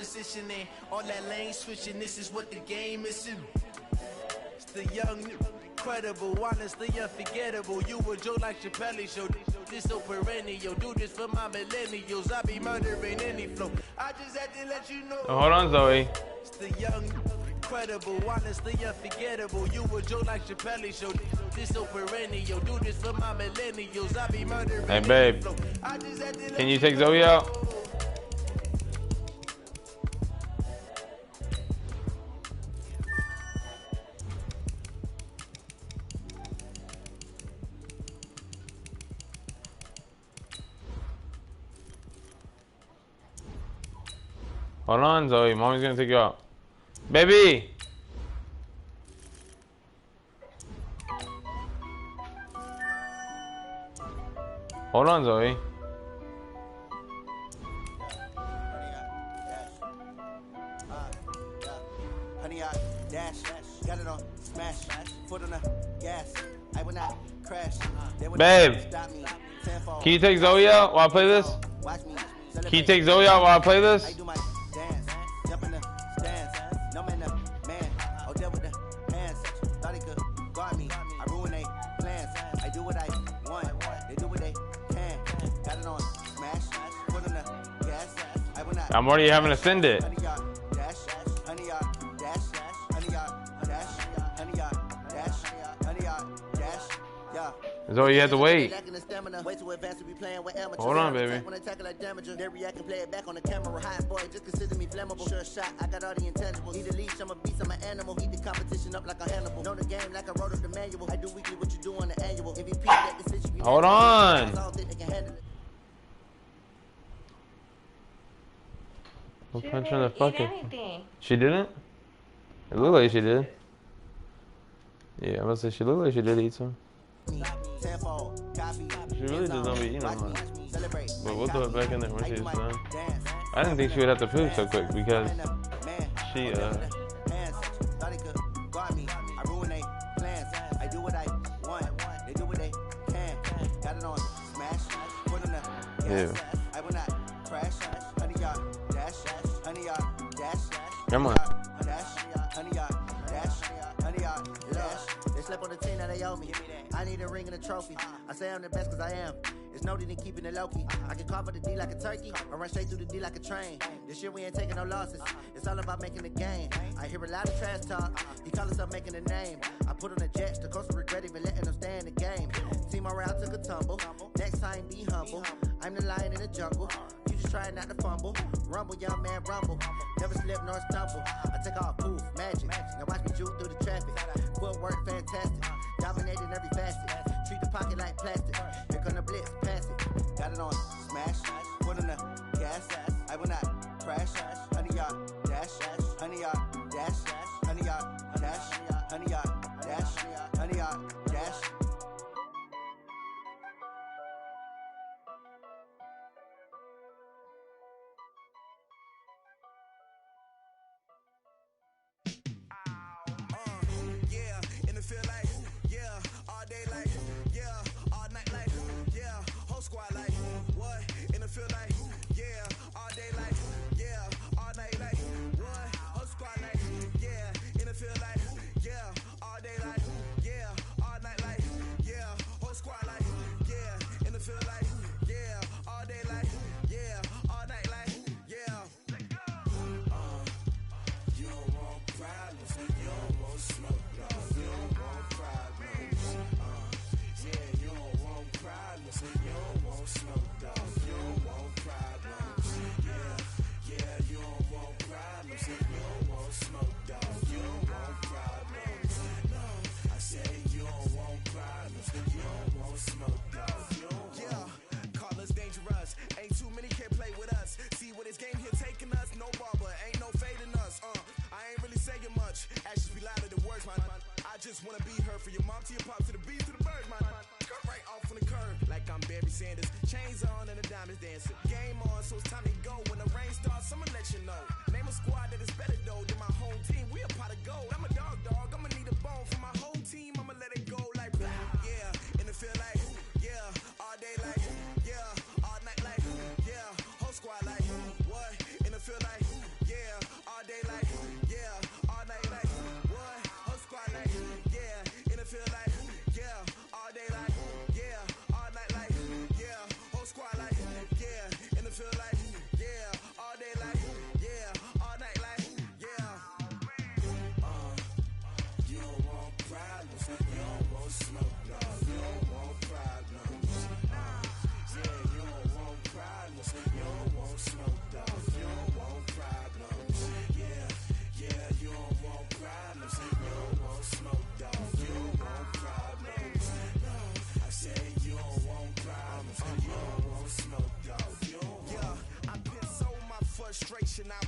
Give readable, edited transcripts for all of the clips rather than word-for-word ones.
positioning, all that lane switching. This is what the game is. It's the young, incredible, honestly unforgettable. You a joke like Chappelle show. This so perennial. Do this for my millennials. I be murdering any flow. I just had to let you know. Oh, hold on, Zoe. It's the young, incredible, honestly unforgettable. You a joke like Chappelle show. This so perennial. Do this for my millennials. I be murdering. Hey, babe. Can you take Zoe out? Hold on, Zoe. Mommy's gonna take you out. Baby! Hold on, Zoe. Honey, I dash, got it on smash, foot on the gas. I will not crash. Babe, can you take Zoe out while I play this? Can you take Zoe out while I play this? I'm already having to send it. Zoe, you have to wait. Hold on, baby. Hold on. I'm punching the fucking. She didn't? It looked like she did. Yeah, I must say she looked like she did eat some. She really does not be eating them. But we'll throw it back in there when she's done. I didn't think she would have to poop so quick because she yeah. Come on. They slept on the team that they owe me. I need a ring and a trophy. I say I'm the best cause I am. It's no need in keeping it low key. I can carve up the D like a turkey or run straight through the D like a train. This year we ain't taking no losses. It's all about making the game. I hear a lot of trash talk. He call us up making a name. I put on the jets. The coach regret even letting them stay in the game. Team morale took a tumble. Next time be humble. I'm the lion in the jungle. You just trying not to fumble. Rumble, young man, rumble. Never slip nor stumble. I take off, poof, magic. Now watch me juke through the traffic. Footwork fantastic. Dominating every facet. Treat the pocket like plastic. Here come the blitz, pass it. Got it on smash. Foot on the gas. I will not crash. Honey, y'all dash. Honey, y'all dash. Honey, y'all dash. Honey, y'all dash. Honey, y'all dash.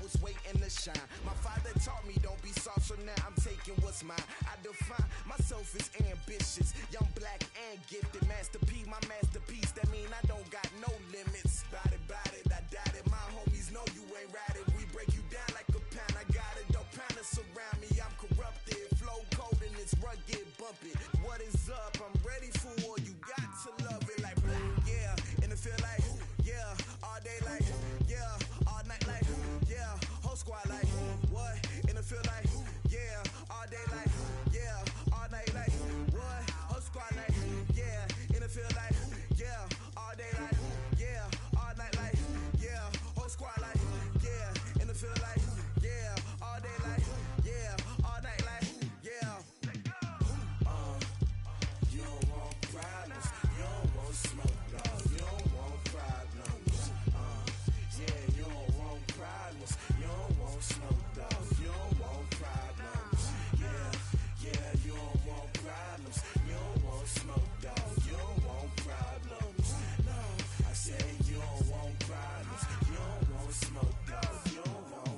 was waiting to shine. My father taught me don't be soft, so now I'm taking what's mine. I define myself as ambitious, young, black, and gifted. Master P, my masterpiece. That mean I don't got no limits. Bout it, I doubt it. My homies know you ain't ratted. We break you down like a pound. I got it, don't pound us around me. I'm corrupted, flow cold and it's rugged, bumpy. What is up? I'm ready for war. You got to love it like yeah, and it feel like yeah, all day like yeah, all night like yeah, whole squad like what? And it feel like yeah, all day like yeah, all night like what? Whole squad like yeah, and it feel like yeah, all day like yeah, all night like yeah, whole squad like yeah, and it feel like yeah, all day like yeah, all night like yeah. You don't want problems, you don't want smoke, no, you don't want problems. Yeah, you don't want problems, you don't want smoke, dog, you don't want problems. Yeah, you don't want problems, you don't want smoke, dog, you don't want problems. No, I said you don't want problems, you don't want smoke, dog, you don't want.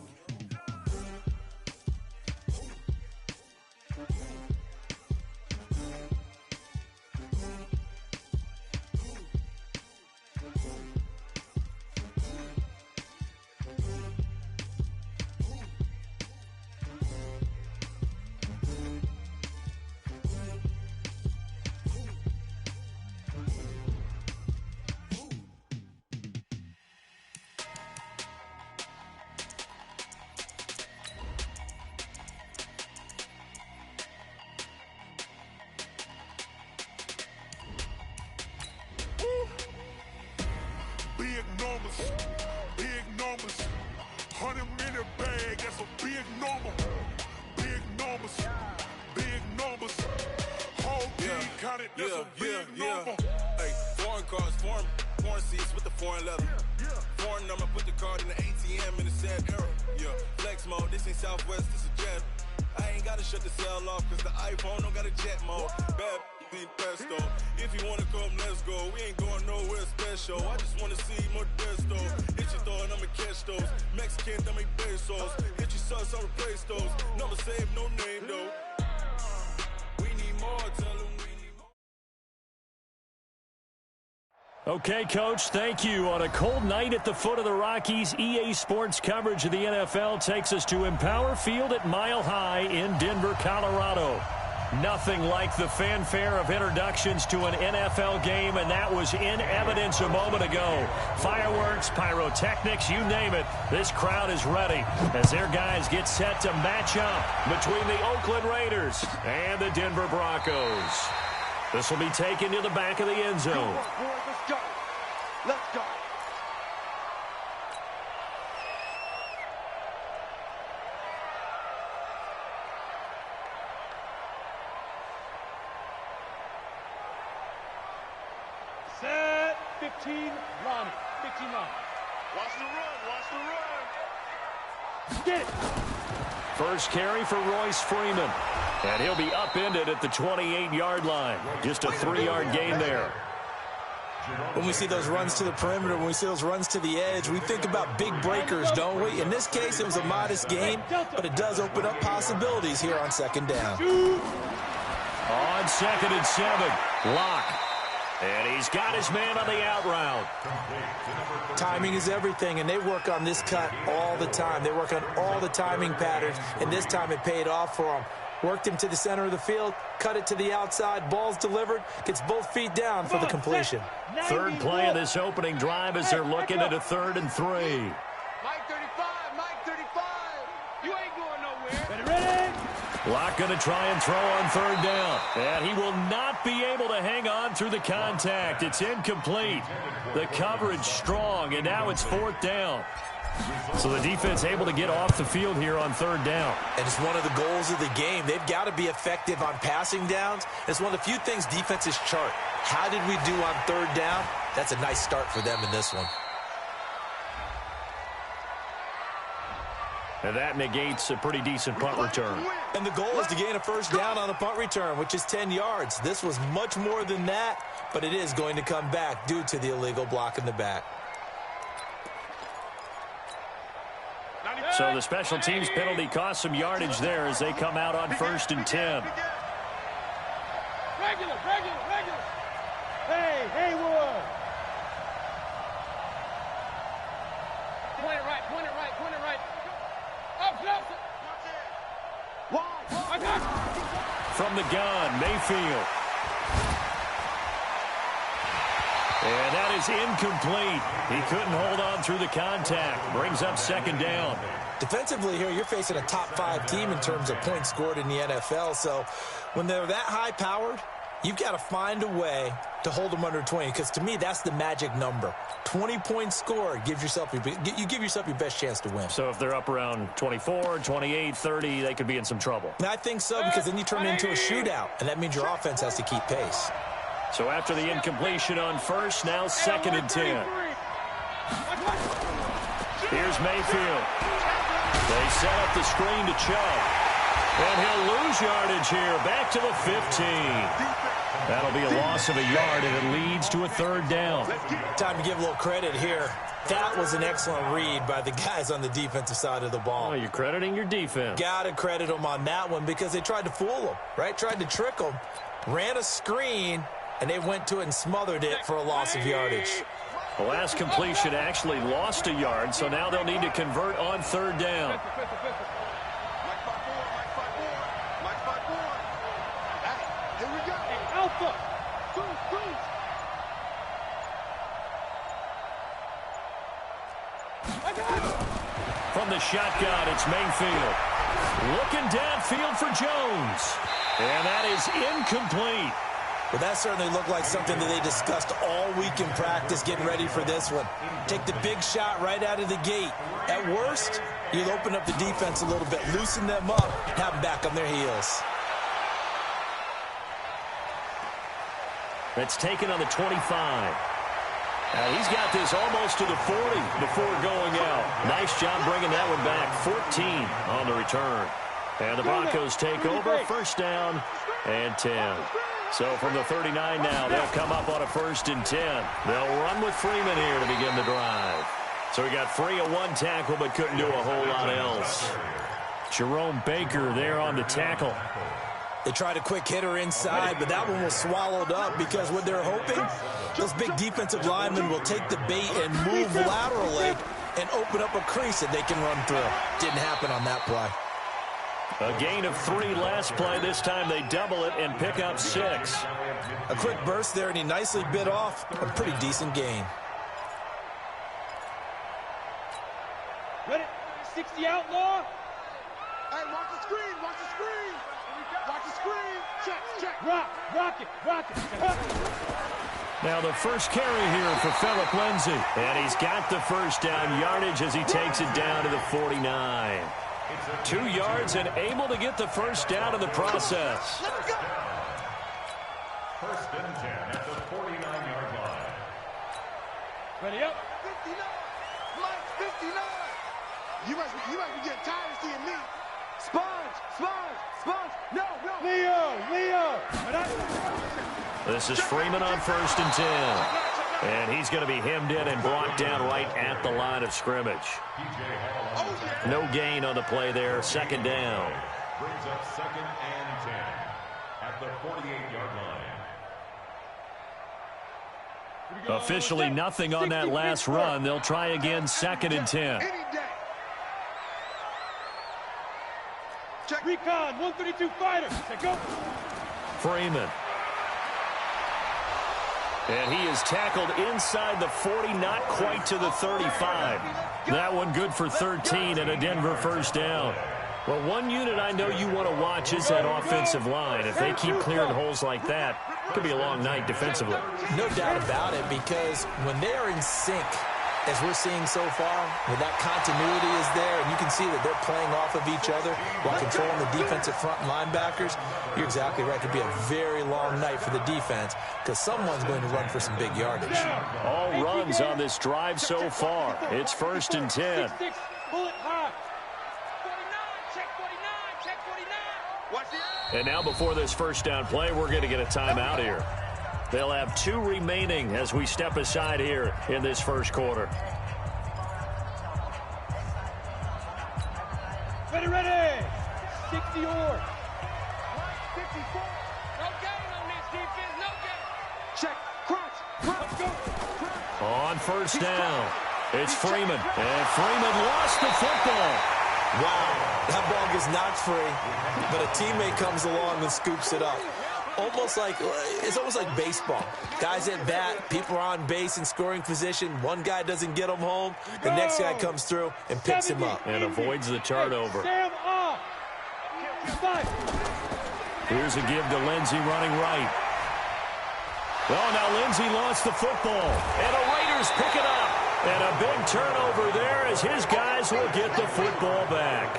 Big numbers, 100-minute bag, that's a big number. Big numbers, whole team counted, that's a big number. Hey, foreign cars, foreign seats with the foreign leather. Foreign number, put the card in the ATM in the sad era. Yeah, flex mode, this ain't Southwest, this is jet. I ain't gotta shut the cell off, cause the iPhone don't got a jet mode. Bad need pesto. If you wanna come, let's go. We ain't going nowhere special. I just wanna see more desto. Hit your thought, I'ma catch those. Mexican, I make pesos. Hit your sus, I'll replace those. Number save, no name though. We need more, tell them we need more. Okay, Coach, thank you. On a cold night at the foot of the Rockies, EA Sports coverage of the NFL takes us to Empower Field at Mile High in Denver, Colorado. Nothing like the fanfare of introductions to an NFL game, and that was in evidence a moment ago. Fireworks, pyrotechnics, you name it. This crowd is ready as their guys get set to match up between the Oakland Raiders and the Denver Broncos. This will be taken to the back of the end zone. Let's go. Let's go. Set 15 run. 15 run. Watch the run. Get it. First carry for Royce Freeman. And he'll be upended at the 28-yard line. Just a 3-yard gain there. When we see those runs to the perimeter, when we see those runs to the edge, we think about big breakers, don't we? In this case, it was a modest gain, but it does open up possibilities here on second down. On 2nd and 7, Locke. And he's got his man on the out route. Timing is everything, and they work on this cut all the time. They work on all the timing patterns, and this time it paid off for them. Worked him to the center of the field, cut it to the outside, ball's delivered, gets both feet down for the completion. Third play of this opening drive as they're looking at a 3rd and 3. Mike 35, you ain't going nowhere. Ready? Locke going to try and throw on 3rd down. And he will not be able to hang on through the contact. It's incomplete. The coverage strong, and now it's 4th down. So the defense able to get off the field here on 3rd down. And it's one of the goals of the game. They've got to be effective on passing downs. It's one of the few things defenses chart. How did we do on 3rd down? That's a nice start for them in this one. And that negates a pretty decent punt return. And the goal is to gain a 1st down on a punt return, which is 10 yards. This was much more than that, but it is going to come back due to the illegal block in the back. So the special teams penalty cost some yardage there as they come out on 1st and 10. Regular. Hey, Haywood. Point it right. Up. From the gun, Mayfield. And that is incomplete. He couldn't hold on through the contact. Brings up 2nd down. Defensively here, you're facing a top 5 team in terms of points scored in the NFL. So when they're that high-powered, you've got to find a way to hold them under 20, because to me, that's the magic number. 20 points scored, you give yourself your best chance to win. So if they're up around 24, 28, 30, they could be in some trouble. And I think so, because then you turn it into a shootout, and that means your offense has to keep pace. So after the incompletion on 1st, now 2nd and 10. Here's Mayfield. They set up the screen to Chubb. And he'll lose yardage here, back to the 15. That'll be a loss of a yard, and it leads to a 3rd down. Time to give a little credit here. That was an excellent read by the guys on the defensive side of the ball. Oh, you're crediting your defense. Got to credit them on that one, because they tried to fool them, right? Tried to trick them, ran a screen, and they went to it and smothered it for a loss of yardage. The last completion actually lost a yard, so now they'll need to convert on 3rd down. Alpha. From the shotgun, it's Mayfield. Looking downfield for Jones. And that is incomplete. Well, that certainly looked like something that they discussed all week in practice, getting ready for this one. Take the big shot right out of the gate. At worst, you'll open up the defense a little bit, loosen them up, have them back on their heels. That's taken on the 25. Now he's got this almost to the 40 before going out. Nice job bringing that one back. 14 on the return. And the Broncos take over. 1st down and 10. So from the 39 now, they'll come up on a 1st and 10. They'll run with Freeman here to begin the drive. So he got free of 1 tackle, but couldn't do a whole lot else. Jerome Baker there on the tackle. They tried a quick hitter inside, but that one was swallowed up, because what they're hoping, those big defensive linemen will take the bait and move laterally and open up a crease that they can run through. Didn't happen on that play. A gain of 3 last play. This time they double it and pick up 6. A quick burst there, and he nicely bit off a pretty decent gain. Ready? 60 outlaw. Hey, watch the screen. Watch the screen. Watch the screen. Check. Rock it. Now the first carry here for Phillip Lindsay. And he's got the 1st down yardage as he takes it down to the 49. 2 yards and able to get the 1st down in the process. Let's go. 1st and 10 at the 49-yard line. Ready up. 59. Mike, 59. You must be getting tired of seeing me. Sponge. No. Leo. This is Freeman on 1st and 10. And he's going to be hemmed in and brought down right at the line of scrimmage. No gain on the play there. 2nd down. Brings up 2nd and 10 at the 48-yard line. Officially nothing on that last run. They'll try again. 2nd and 10. Check. Recon, 132 fighter. Check go. Freeman. And he is tackled inside the 40, not quite to the 35. That one good for 13 and a Denver 1st down. Well, one unit I know you want to watch is that offensive line. If they keep clearing holes like that, it could be a long night defensively. No doubt about it, because when they are in sync, as we're seeing so far, when that continuity is there, and you can see that they're playing off of each other while controlling the defensive front linebackers, you're exactly right. It could be a very long night for the defense, because someone's going to run for some big yardage. All runs on this drive so far. It's 1st and 10. Bullet high. 49. Check 49. Watch the. And now before this 1st down play, we're going to get a timeout here. They'll have 2 remaining as we step aside here in this 1st quarter. Ready. 60 yards. 54. No gain on this defense. No gain. Check. Crunch. Let's go. On first down, it's Freeman. And Freeman lost the football. Wow, that ball gets knocked free, but a teammate comes along and scoops it up. It's almost like baseball. Guys at bat, people are on base in scoring position. One guy doesn't get him home. The next guy comes through and picks him up. And avoids the turnover. Here's a give to Lindsey running right. Well, now Lindsey lost the football. And the Raiders pick it up. And a big turnover there as his guys will get the football back.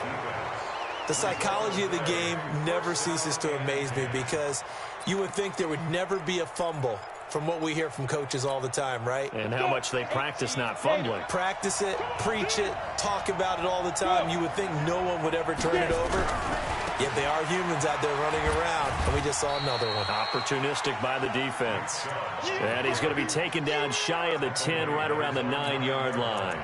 The psychology of the game never ceases to amaze me because you would think there would never be a fumble from what we hear from coaches all the time, right? And how much they practice not fumbling. Practice it, preach it, talk about it all the time. You would think no one would ever turn it over. Yet they are humans out there running around, and we just saw another one. Opportunistic by the defense. And he's going to be taken down shy of the 10, right around the 9-yard line.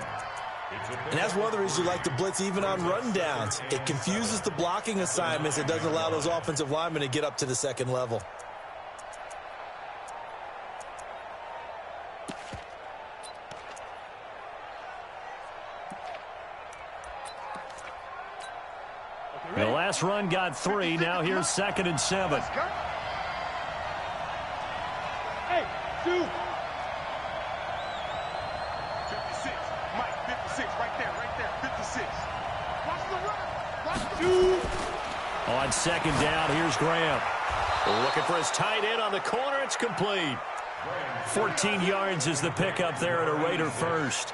And that's one of the reasons you like to blitz even on rundowns. It confuses the blocking assignments. It doesn't allow those offensive linemen to get up to the second level. The last run got 3. Now here's 2nd and 7. Hey, 2. 56. Mike, 56. Right there. 56. Watch the run. Watch the 2. On 2nd down, here's Graham. Looking for his tight end on the corner. It's complete. 14 yards is the pickup there at a Raider first.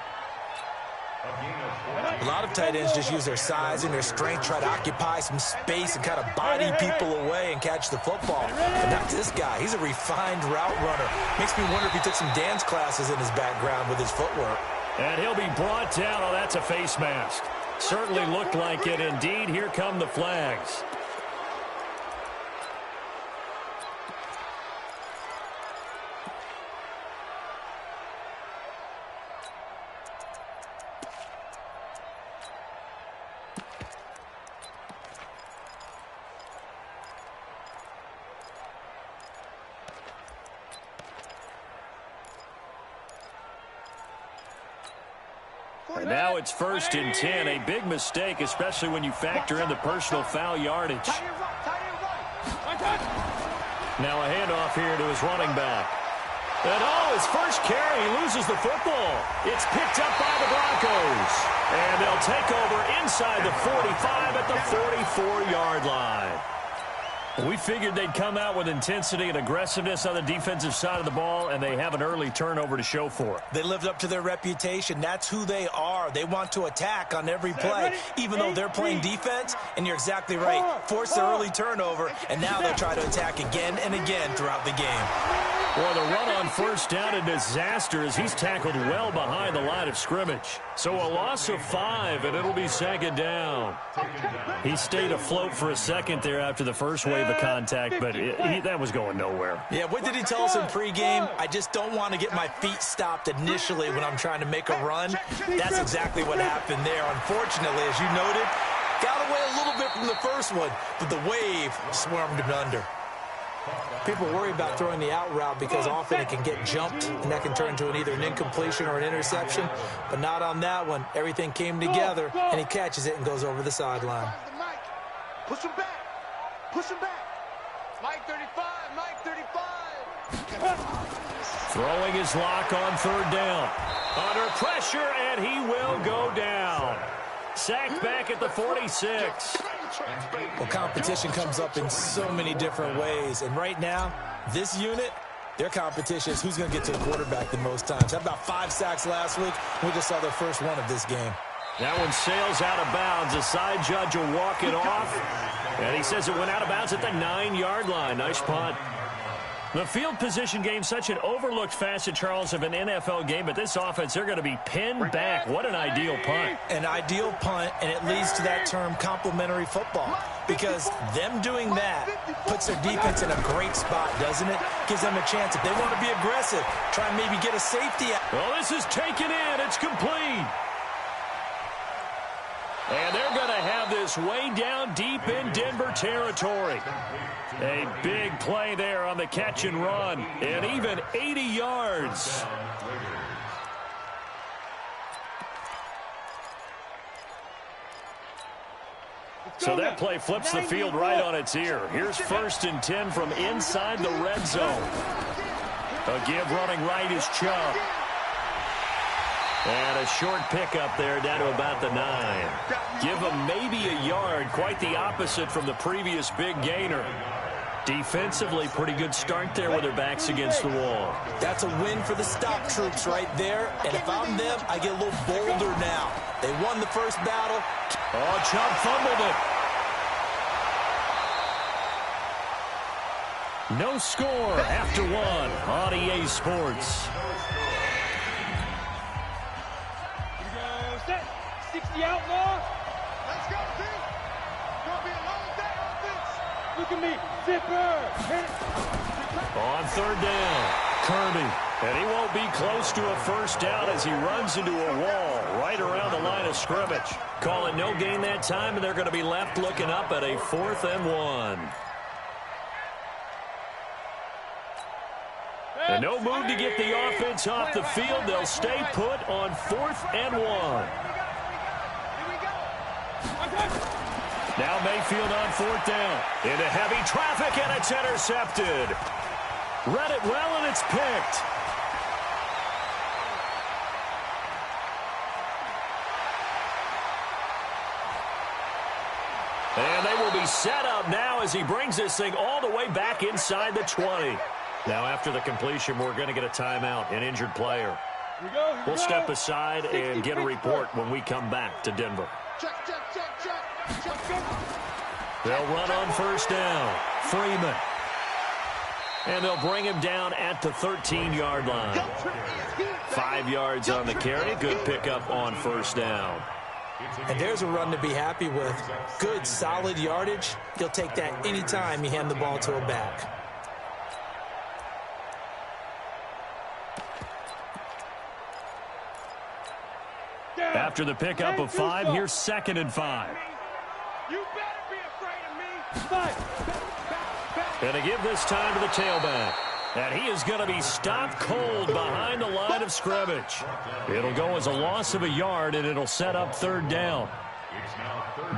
A lot of tight ends just use their size and their strength, try to occupy some space and kind of body people away and catch the football. But not this guy. He's a refined route runner. Makes me wonder if he took some dance classes in his background with his footwork. And he'll be brought down. Oh, that's a face mask. Certainly looked like it. Indeed, here come the flags. And now it's 1st and 10. A big mistake, especially when you factor in the personal foul yardage. Now a handoff here to his running back. And his first carry, he loses the football. It's picked up by the Broncos. And they'll take over inside the 45 at the 44-yard line. We figured they'd come out with intensity and aggressiveness on the defensive side of the ball, and they have an early turnover to show for it. They lived up to their reputation. That's who they are. They want to attack on every play, even though they're playing defense. And you're exactly right. Force the early turnover, and now they'll try to attack again and again throughout the game. Well, the run on first down, a disaster as he's tackled well behind the line of scrimmage. So a loss of 5, and it'll be 2nd down. He stayed afloat for a second there after the first wave of contact, but that was going nowhere. Yeah, what did he tell us in pregame? I just don't want to get my feet stopped initially when I'm trying to make a run. That's exactly what happened there. Unfortunately, as you noted, got away a little bit from the first one, but the wave swarmed him under. People worry about throwing the out route because often it can get jumped, and that can turn into either an incompletion or an interception. But not on that one. Everything came together, and he catches it and goes over the sideline. Push him back. Push him back. Mike 35. Mike 35. Throwing his lock on 3rd down. Under pressure, and he will go down. Sacked back at the 46. Well, competition comes up in so many different ways. And right now, this unit, their competition is who's going to get to the quarterback the most times. Had about 5 sacks last week. We just saw their first one of this game. That one sails out of bounds. The side judge will walk it off. And he says it went out of bounds at the 9-yard line. Nice punt. The field position game, such an overlooked facet, Charles, of an NFL game. But this offense, they're going to be pinned back. What an ideal punt. An ideal punt, and it leads to that term complementary football. Because them doing that puts their defense in a great spot, doesn't it? Gives them a chance. If they want to be aggressive, try and maybe get a safety out. Well, this is taken in. It's complete. And they're going to have this this way down deep in Denver territory. A big play there on the catch and run, and even 80 yards. So that play flips the field right on its ear. Here's 1st and 10 from inside the red zone. A give running right is Chubb. And a short pickup there down to about the 9. Give them maybe a yard, quite the opposite from the previous big gainer. Defensively, pretty good start there with their backs against the wall. That's a win for the stop troops right there. And if I'm them, I get a little bolder now. They won the first battle. Oh, Chubb fumbled it. No score after 1 on EA Sports. Here we go, set. 60 outlaw. Let's go, team. Gonna be a long day on this. Look at me. Zipper. Hit it. On 3rd down, Kirby. And he won't be close to a first down as he runs into a wall right around the line of scrimmage. Call it no gain that time, and they're going to be left looking up at a 4th and 1. And no move to get the offense off the field. They'll stay put on 4th and 1. Now Mayfield on 4th down. Into heavy traffic, and it's intercepted. Read it well, and it's picked. And they will be set up now as he brings this thing all the way back inside the 20. Now, after the completion, we're going to get a timeout, an injured player. We'll step aside and get a report when we come back to Denver. They'll run on 1st down. Freeman. And they'll bring him down at the 13-yard line. 5 yards on the carry. Good pickup on 1st down. And there's a run to be happy with. Good, solid yardage. You'll take that anytime you hand the ball to a back. After the pickup of 5, here's 2nd and 5. You better be afraid of me. And to give this time to the tailback. And he is going to be stopped cold behind the line of scrimmage. It'll go as a loss of a yard, and it'll set up 3rd down.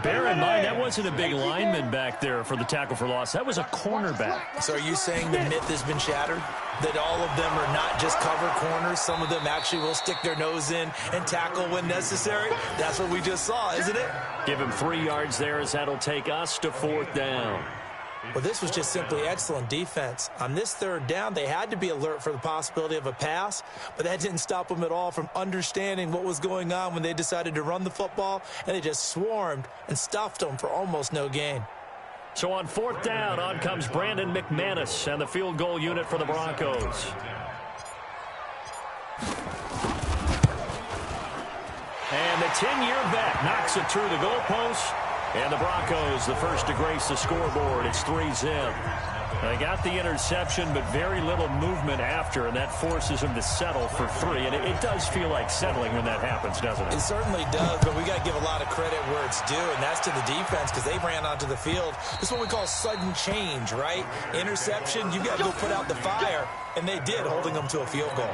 Bear in mind, that wasn't a big lineman back there for the tackle for loss. That was a cornerback. So are you saying the myth has been shattered? That all of them are not just cover corners? Some of them actually will stick their nose in and tackle when necessary? That's what we just saw, isn't it? Give him 3 yards there as that'll take us to 4th down. Well, this was just simply excellent defense. On this 3rd down, they had to be alert for the possibility of a pass, but that didn't stop them at all from understanding what was going on when they decided to run the football, and they just swarmed and stuffed them for almost no gain. So on 4th down, on comes Brandon McManus and the field goal unit for the Broncos. And the 10-year vet knocks it through the goalpost. And the Broncos, the first to grace the scoreboard. It's 3-zip. They got the interception, but very little movement after, and that forces them to settle for 3. And it does feel like settling when that happens, doesn't it? It certainly does, but we got to give a lot of credit where it's due, and that's to the defense because they ran onto the field. This is what we call sudden change, right? Interception, you got to go put out the fire, and they did, holding them to a field goal.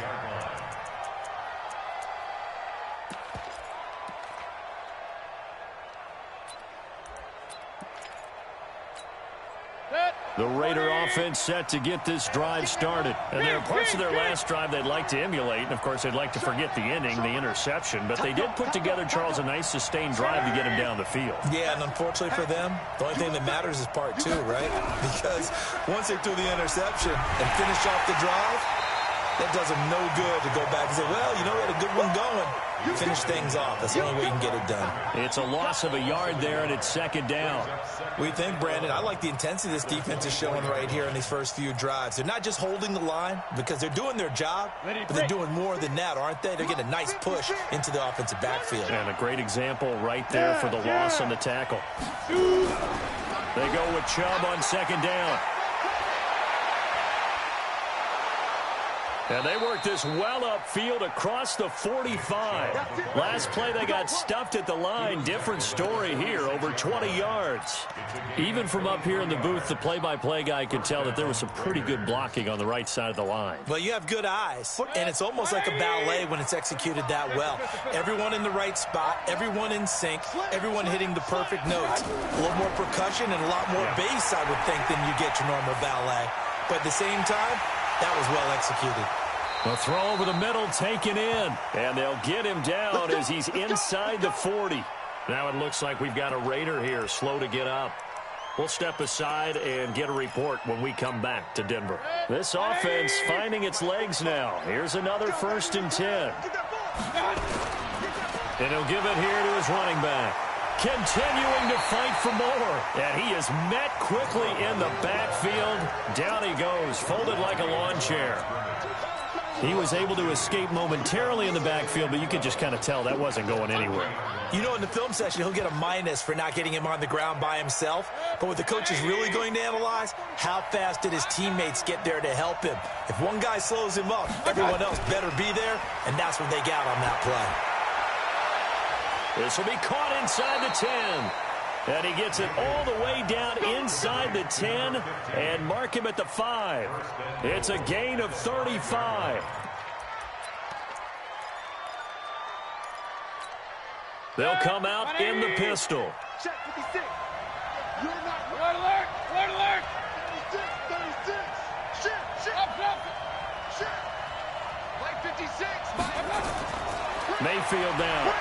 The Raider offense set to get this drive started. And there are parts of their last drive they'd like to emulate. And, of course, they'd like to forget the inning, the interception. But they did put together, Charles, a nice sustained drive to get him down the field. Yeah, and unfortunately for them, the only thing that matters is part 2, right? Because once they threw the interception and finished off the drive, that does them no good to go back and say, well, you know, we had a good one going. Finish things off. That's the only way you can get it done. It's a loss of a yard there, and it's 2nd down. We think, Brandon, I like the intensity this defense is showing right here in these first few drives. They're not just holding the line because they're doing their job, but they're doing more than that, aren't they? They're getting a nice push into the offensive backfield. And a great example right there for the loss on the tackle. They go with Chubb on 2nd down. And they work this well upfield across the 45. Last play, they got stuffed at the line. Different story here, over 20 yards. Even from up here in the booth, the play-by-play guy could tell that there was some pretty good blocking on the right side of the line. Well, you have good eyes, and it's almost like a ballet when it's executed that well. Everyone in the right spot, everyone in sync, everyone hitting the perfect notes. A little more percussion and a lot more bass, I would think, than you get your normal ballet. But at the same time, that was well executed. A throw over the middle taken in, and they'll get him down as he's inside the 40. Now it looks like we've got a Raider here, slow to get up. We'll step aside and get a report when we come back to Denver. This offense finding its legs now. Here's another 1st and 10. And he'll give it here to his running back. Continuing to fight for more. And he is met quickly in the backfield. Down he goes, folded like a lawn chair. He was able to escape momentarily in the backfield, but you could just kind of tell that wasn't going anywhere. You know, in the film session, he'll get a minus for not getting him on the ground by himself. But what the coach is really going to analyze, how fast did his teammates get there to help him? If one guy slows him up, everyone else better be there, and that's what they got on that play. This will be caught inside the 10. And he gets it all the way down inside the 10 and mark him at the 5. It's a gain of 35. They'll come out in the pistol. Check 56. You're not alert, alert, alert, alert. 36. Shit, shit. Up, shit. Play 56. Mayfield down.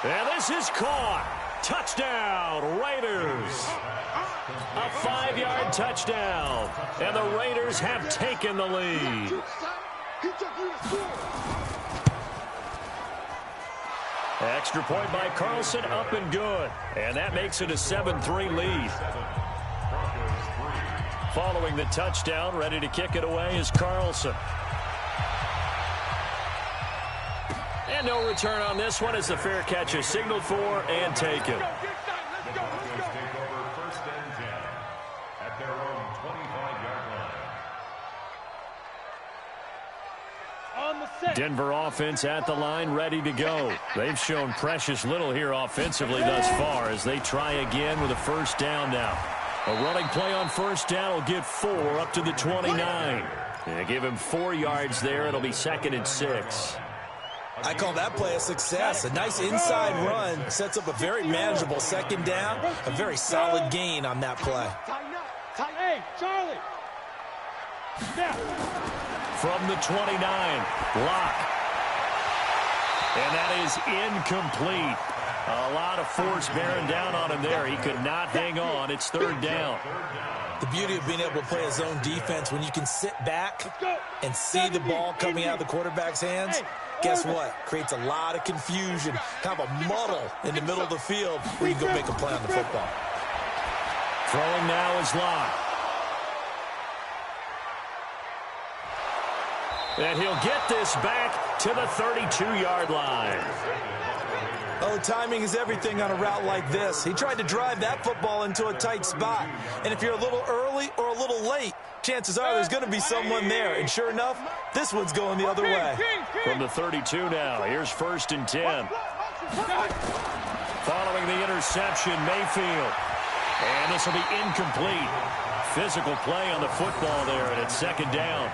And this is caught. Touchdown, Raiders. A 5-yard touchdown. And the Raiders have taken the lead. Extra point by Carlson, up and good. And that makes it a 7-3 lead. Following the touchdown, ready to kick it away is Carlson. And no return on this one as the fair catch is signaled for and taken. Denver offense at the line, ready to go. They've shown precious little here offensively thus far as they try again with a 1st down now. A running play on 1st down will get 4 up to the 29. And give him 4 yards there. It'll be 2nd and 6. I call that play a success. A nice inside run sets up a very manageable 2nd down. A very solid gain on that play. Hey, Charlie. Now. From the 29, Locke. And that is incomplete. A lot of force bearing down on him there. He could not hang on. It's 3rd down. The beauty of being able to play a zone defense when you can sit back and see the ball coming out of the quarterback's hands. Guess what? Creates a lot of confusion, kind of a muddle in the middle of the field where you can go make a play on the football. Throwing now is Locke. And he'll get this back to the 32-yard line. Oh, timing is everything on a route like this. He tried to drive that football into a tight spot. And if you're a little early or a little late, chances are there's going to be someone there. And sure enough, this one's going the other way. From the 32 now, here's 1st and 10. Following the interception, Mayfield. And this will be incomplete. Physical play on the football there, and it's 2nd down.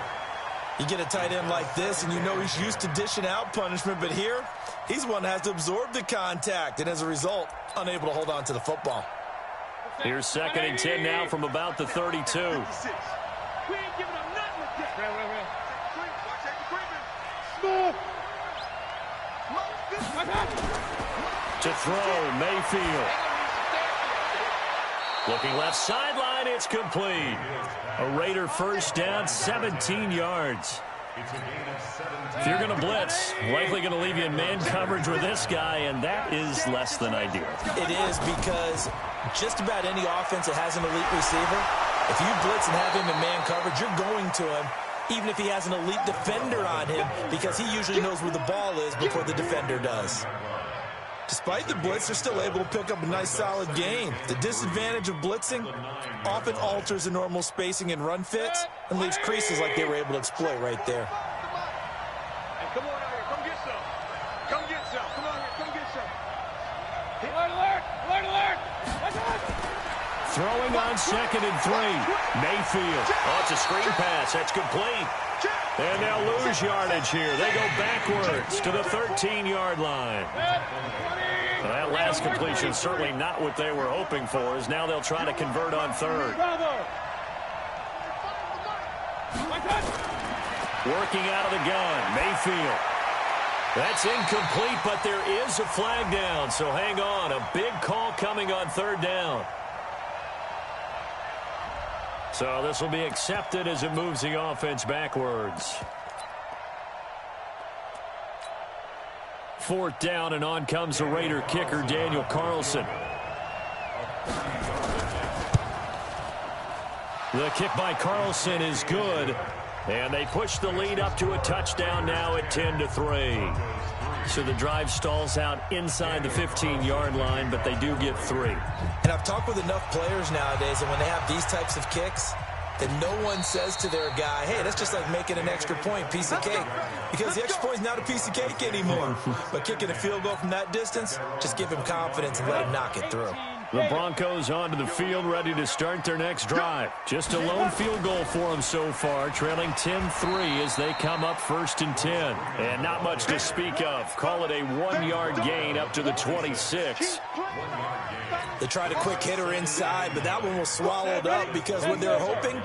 You get a tight end like this, and you know he's used to dishing out punishment, but here, he's one that has to absorb the contact, and as a result, unable to hold on to the football. Here's 2nd and 10 now from about the 32. We ain't giving up nothing with that. To throw, Mayfield. Looking left sideline, it's complete. A Raider 1st down, 17 yards. If you're going to blitz, likely going to leave you in man coverage with this guy, and that is less than ideal. It is, because just about any offense that has an elite receiver, if you blitz and have him in man coverage, you're going to him, even if he has an elite defender on him, because he usually knows where the ball is before the defender does. Despite the blitz, they're still able to pick up a nice, solid gain. The disadvantage of blitzing often alters the normal spacing and run fits and leaves creases like they were able to exploit right there. Hey, come on out here. Come get some. Come get some. Come on here. Come get some. Alert, alert. Alert, alert. Throwing on 2nd and 3. Mayfield. Oh, it's a screen pass. That's complete. And they'll lose yardage here. They go backwards to the 13-yard line. Well, that last completion certainly not what they were hoping for, as now they'll try to convert on 3rd. Working out of the gun, Mayfield. That's incomplete, but there is a flag down, so hang on. A big call coming on 3rd down. So this will be accepted as it moves the offense backwards. 4th down, and on comes the Raider kicker, Daniel Carlson. The kick by Carlson is good, and they push the lead up to a touchdown now at 10-3. So the drive stalls out inside the 15-yard line, but they do get 3. And I've talked with enough players nowadays, and when they have these types of kicks, that no one says to their guy, hey, that's just like making an extra point, piece of cake. Because the extra point's not a piece of cake anymore. But kicking a field goal from that distance, just give him confidence and let him knock it through. The Broncos onto the field, ready to start their next drive. Just a lone field goal for them so far, trailing 10-3 as they come up 1st and 10. And not much to speak of. Call it a 1-yard gain up to the 26. They tried a quick hitter inside, but that one was swallowed up because what they're hoping,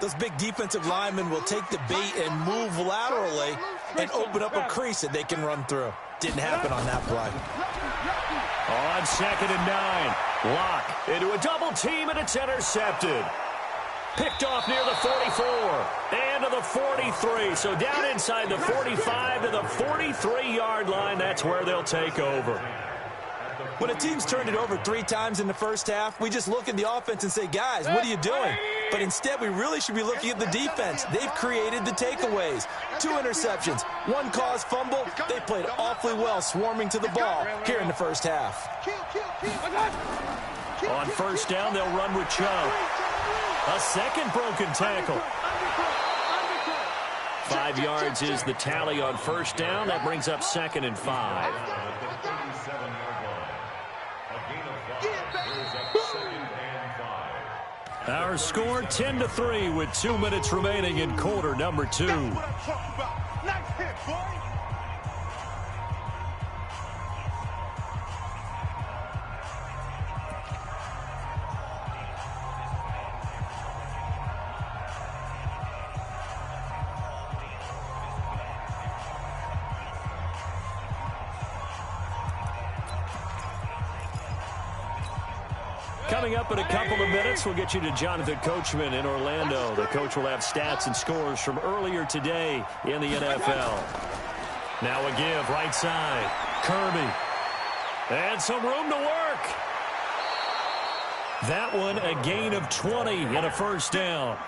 those big defensive linemen will take the bait and move laterally and open up a crease that they can run through. Didn't happen on that play. On 2nd and 9. Lock into a double team, and it's intercepted. Picked off near the 44 and to the 43. So down inside the 45 to the 43-yard line. That's where they'll take over. When a team's turned it over 3 times in the first half, we just look at the offense and say, guys, what are you doing? But instead, we really should be looking at the defense. They've created the takeaways. 2 interceptions, 1 caused fumble. They played awfully well swarming to the ball here in the first half. On 1st down, they'll run with Chubb. A second broken tackle. 5 yards is the tally on 1st down. That brings up 2nd and 5. Our score 10-3 with 2 minutes remaining in quarter number 2. Nice hit, boy. Coming up in a couple of minutes, we'll get you to Jonathan Coachman in Orlando. The coach will have stats and scores from earlier today in the NFL. Now a give, right side. Kirby. And some room to work. That one, a gain of 20 and a 1st down.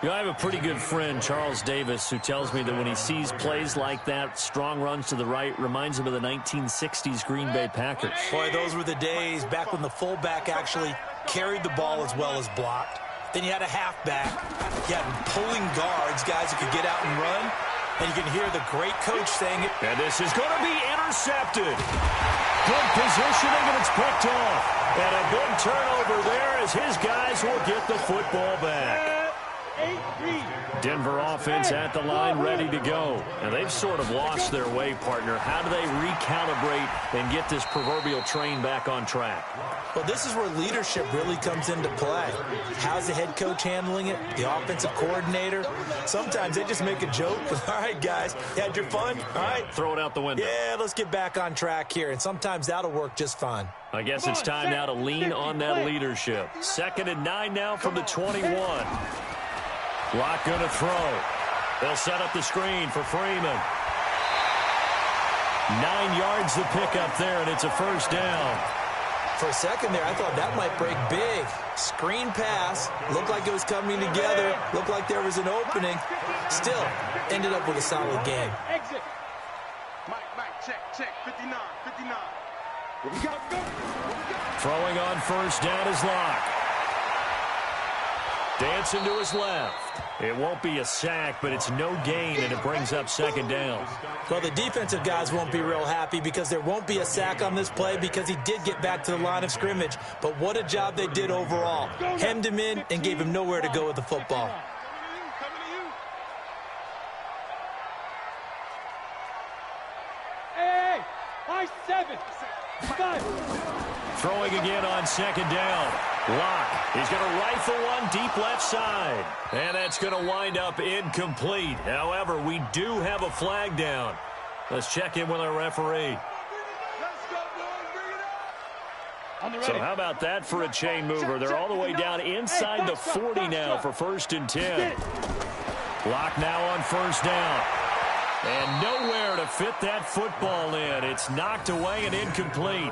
You know, I have a pretty good friend, Charles Davis, who tells me that when he sees plays like that, strong runs to the right, reminds him of the 1960s Green Bay Packers. Boy, those were the days back when the fullback actually carried the ball as well as blocked. Then you had a halfback. You had pulling guards, guys who could get out and run. And you can hear the great coach saying it. And this is going to be intercepted. Good positioning, and it's picked off. And a big turnover there as his guys will get the football back. Denver offense at the line, ready to go. And they've sort of lost their way, partner. How do they recalibrate and get this proverbial train back on track? Well, this is where leadership really comes into play. How's the head coach handling it? The offensive coordinator? Sometimes they just make a joke. All right, guys, you had your fun? All right. Throw it out the window. Yeah, let's get back on track here. And sometimes that'll work just fine. I guess it's time now to lean on that leadership. 2nd and 9 now from the 21. Lock going to throw. They'll set up the screen for Freeman. 9 yards the pickup there, and it's a 1st down. For a second there, I thought that might break big. Screen pass. Looked like it was coming together. Looked like there was an opening. Still, ended up with a solid game. Exit. Mike, check, 59. Throwing on first down is Locke. Dancing to his left. It won't be a sack, but it's no gain, and it brings up second down. Well, the defensive guys won't be real happy because there won't be a sack on this play because he did get back to the line of scrimmage. But what a job they did overall. Hemmed him in and gave him nowhere to go with the football. Hey, high 7, 5. Throwing again on second down. Locke. He's going to rifle one deep left side. And that's going to wind up incomplete. However, we do have a flag down. Let's check in with our referee. So how about that for a chain mover? They're all the way down inside the 40 now for 1st and 10. Locke now on first down. And nowhere to fit that football in. It's knocked away and incomplete.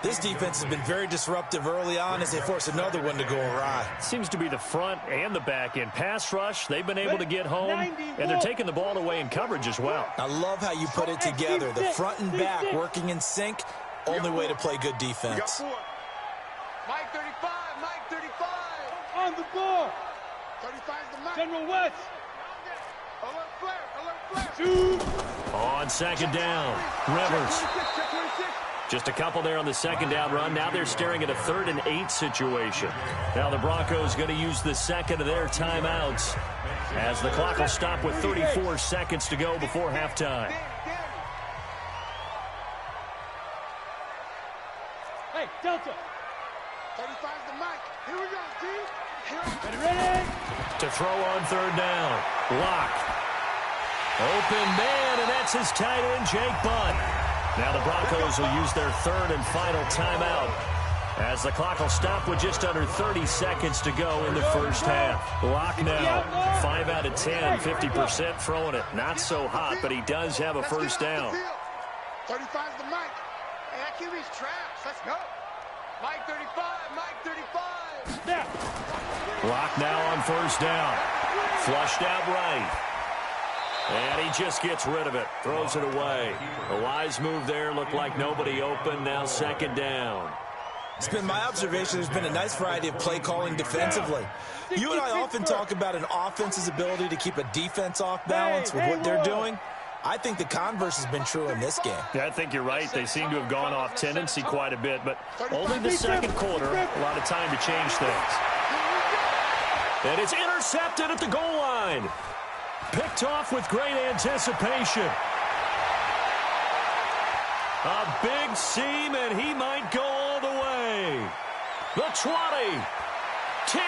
This defense has been very disruptive early on as they force another one to go awry. Seems to be the front and the back end. Pass rush, they've been able to get home, and they're taking the ball away in coverage as well. I love how you put it together. The front and back working in sync, only way to play good defense. Mike 35, Mike 35. On the board. 35 is the Mike. General West. Alert flare, alert flare. Shoot. On second down, Rivers. Just a couple there on the second down run. Now they're staring at a 3rd and 8 situation. Now the Broncos going to use the second of their timeouts as the clock will stop with 34 seconds to go before halftime. Hey, Delta. 35 is the Mike. Here we go, G. Ready. To throw on 3rd down. Locke. Open man, and that's his tight end, Jake Butt. Now the Broncos will use their 3rd and final timeout as the clock will stop with just under 30 seconds to go in the first half. Locke now, 5 out of 10, 50% throwing it. Not so hot, but he does have a first down. 35 is the Mike. Hey, that QB's traps. Let's go. Mike 35, Mike 35. Snap. Locke now on first down. Flushed out right. And he just gets rid of it. Throws it away. A wise move there. Looked like nobody open. Now second down. It's been my observation there's been a nice variety of play calling defensively. You and I often talk about an offense's ability to keep a defense off balance with what they're doing. I think the converse has been true in this game. Yeah, I think you're right. They seem to have gone off tendency quite a bit, but only the second quarter. A lot of time to change things. And it's intercepted at the goal line. Picked off with great anticipation. A big seam, and he might go all the way. The 20, 10,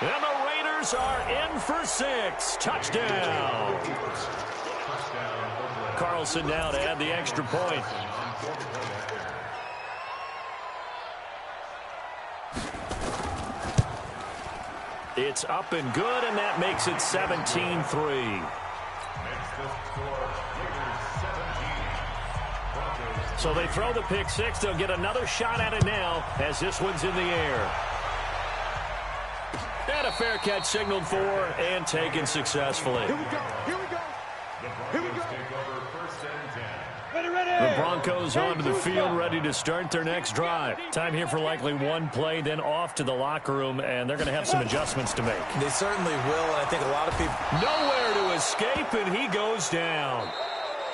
and the Raiders are in for 6. Touchdown. Carlson now to add the extra point. It's up and good, and that makes it 17-3. So they throw the pick six. They'll get another shot at it now as this one's in the air. And a fair catch signaled for and taken successfully. Here we go. Here we go. Here we go. The Broncos onto the field, ready to start their next drive. Time here for likely one play, then off to the locker room, and they're going to have some adjustments to make. They certainly will, and I think a lot of people... Nowhere to escape, and he goes down.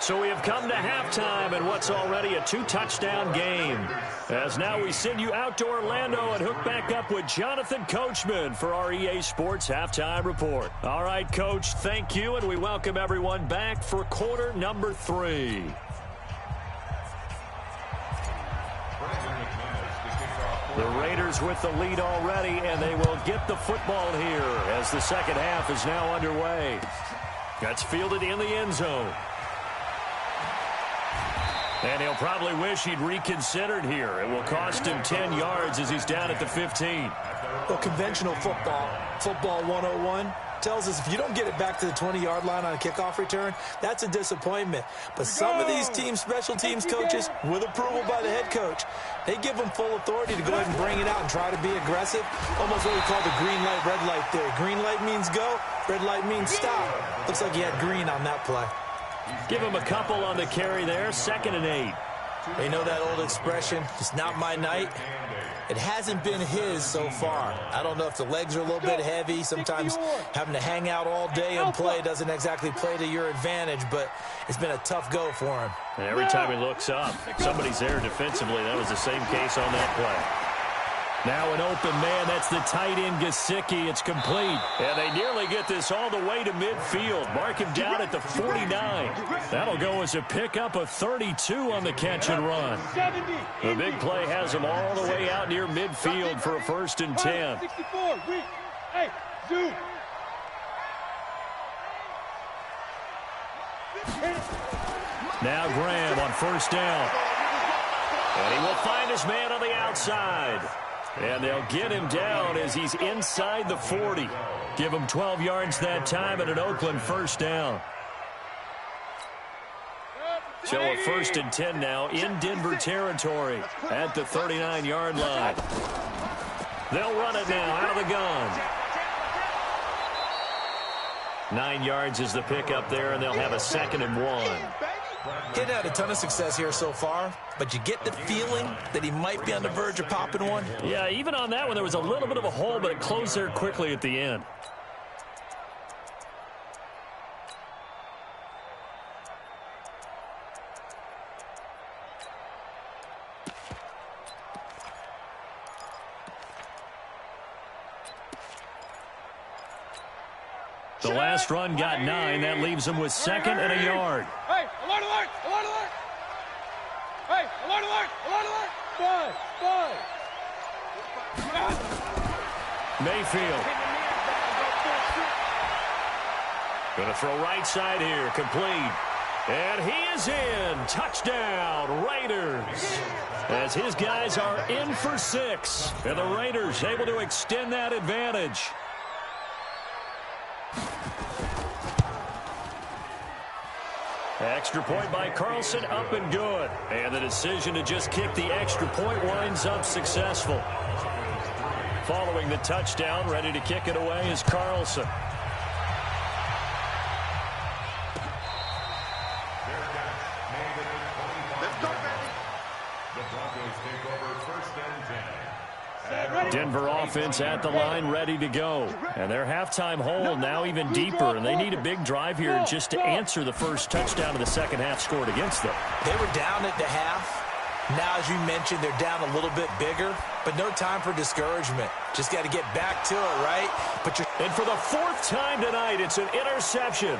So we have come to halftime in what's already a 2-touchdown game. As now we send you out to Orlando and hook back up with Jonathan Coachman for our EA Sports Halftime Report. All right, Coach, thank you, and we welcome everyone back for quarter number 3. The Raiders with the lead already, and they will get the football here as the second half is now underway. That's fielded in the end zone. And he'll probably wish he'd reconsidered here. It will cost him 10 yards as he's down at the 15. Well, conventional football 101, tells us if you don't get it back to the 20-yard line on a kickoff return, that's a disappointment. But some of these teams, special teams coaches, with approval by the head coach, they give them full authority to go ahead and bring it out and try to be aggressive. Almost what we call the green light, red light theory. Green light means go, red light means stop. Looks like he had green on that play. Give him a couple on the carry there. 2nd and 8. You know that old expression, it's not my night? It hasn't been his so far. I don't know if the legs are a little bit heavy. Sometimes having to hang out all day and play doesn't exactly play to your advantage, but it's been a tough go for him. And every time he looks up, somebody's there defensively. That was the same case on that play. Now an open man. That's the tight end, Gesicki. It's complete. And they nearly get this all the way to midfield. Mark him down at the 49. That'll go as a pickup of 32 on the catch and run. The big play has him all the way out near midfield for a 1st and 10. Hey, dude. Now Graham on 1st down. And he will find his man on the outside. And they'll get him down as he's inside the 40. Give him 12 yards that time and an Oakland 1st down. So a 1st and 10 now in Denver territory at the 39-yard line. They'll run it now out of the gun. 9 yards is the pickup there, and they'll have a 2nd and 1. He's had a ton of success here so far, but you get the feeling that he might be on the verge of popping one. Yeah, even on that one, there was a little bit of a hole, but it closed there quickly at the end. The last run got 9. That leaves him with 2nd and a yard. Hey, alert, alert, alert, alert. Hey, alert, alert, alert, alert. Mayfield. Going to throw right side here. Complete. And he is in. Touchdown, Raiders. As his guys are in for 6. And the Raiders able to extend that advantage. Extra point by Carlson, up and good. And the decision to just kick the extra point winds up successful. Following the touchdown, ready to kick it away is Carlson. Denver offense at the line, ready to go. And their halftime hole now even deeper, and they need a big drive here just to answer the first touchdown of the second half scored against them. They were down at the half. Now, as you mentioned, they're down a little bit bigger, but no time for discouragement. Just got to get back to it, right? And for the 4th time tonight, it's an interception.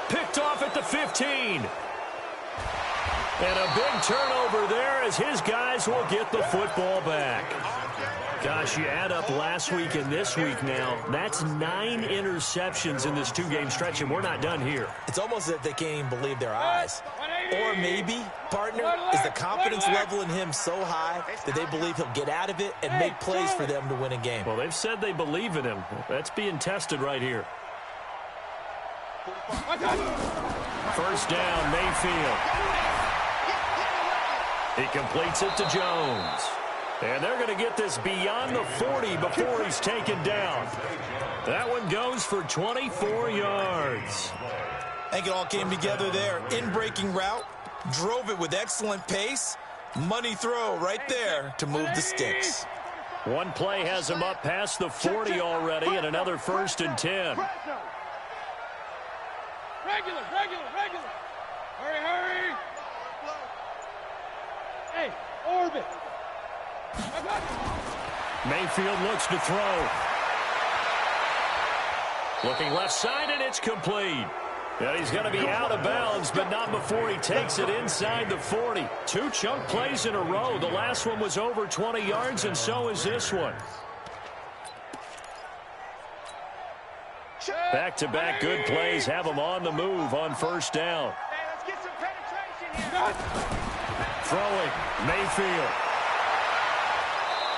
Picked off at the 15. And a big turnover there as his guys will get the football back. Gosh, you add up last week and this week now, that's 9 interceptions in this 2-game stretch, and we're not done here. It's almost as if they can't even believe their eyes. Or maybe, partner, is the confidence level in him so high that they believe he'll get out of it and make plays for them to win a game. Well, they've said they believe in him. That's being tested right here. 1st down, Mayfield. He completes it to Jones. And they're going to get this beyond the 40 before he's taken down. That one goes for 24 yards. I think it all came together there. In-breaking route, drove it with excellent pace. Money throw right there to move the sticks. One play has him up past the 40 already, and another 1st and 10. Regular. Hurry. Hey, orbit. Mayfield looks to throw. Looking left side, and it's complete. And he's going to be out of bounds, but not before he takes it inside the 40. 2 chunk plays in a row. The last one was over 20 yards, and so is this one. Back-to-back good plays have him on the move on 1st down. Hey, let's get some penetration here. Throwing, Mayfield.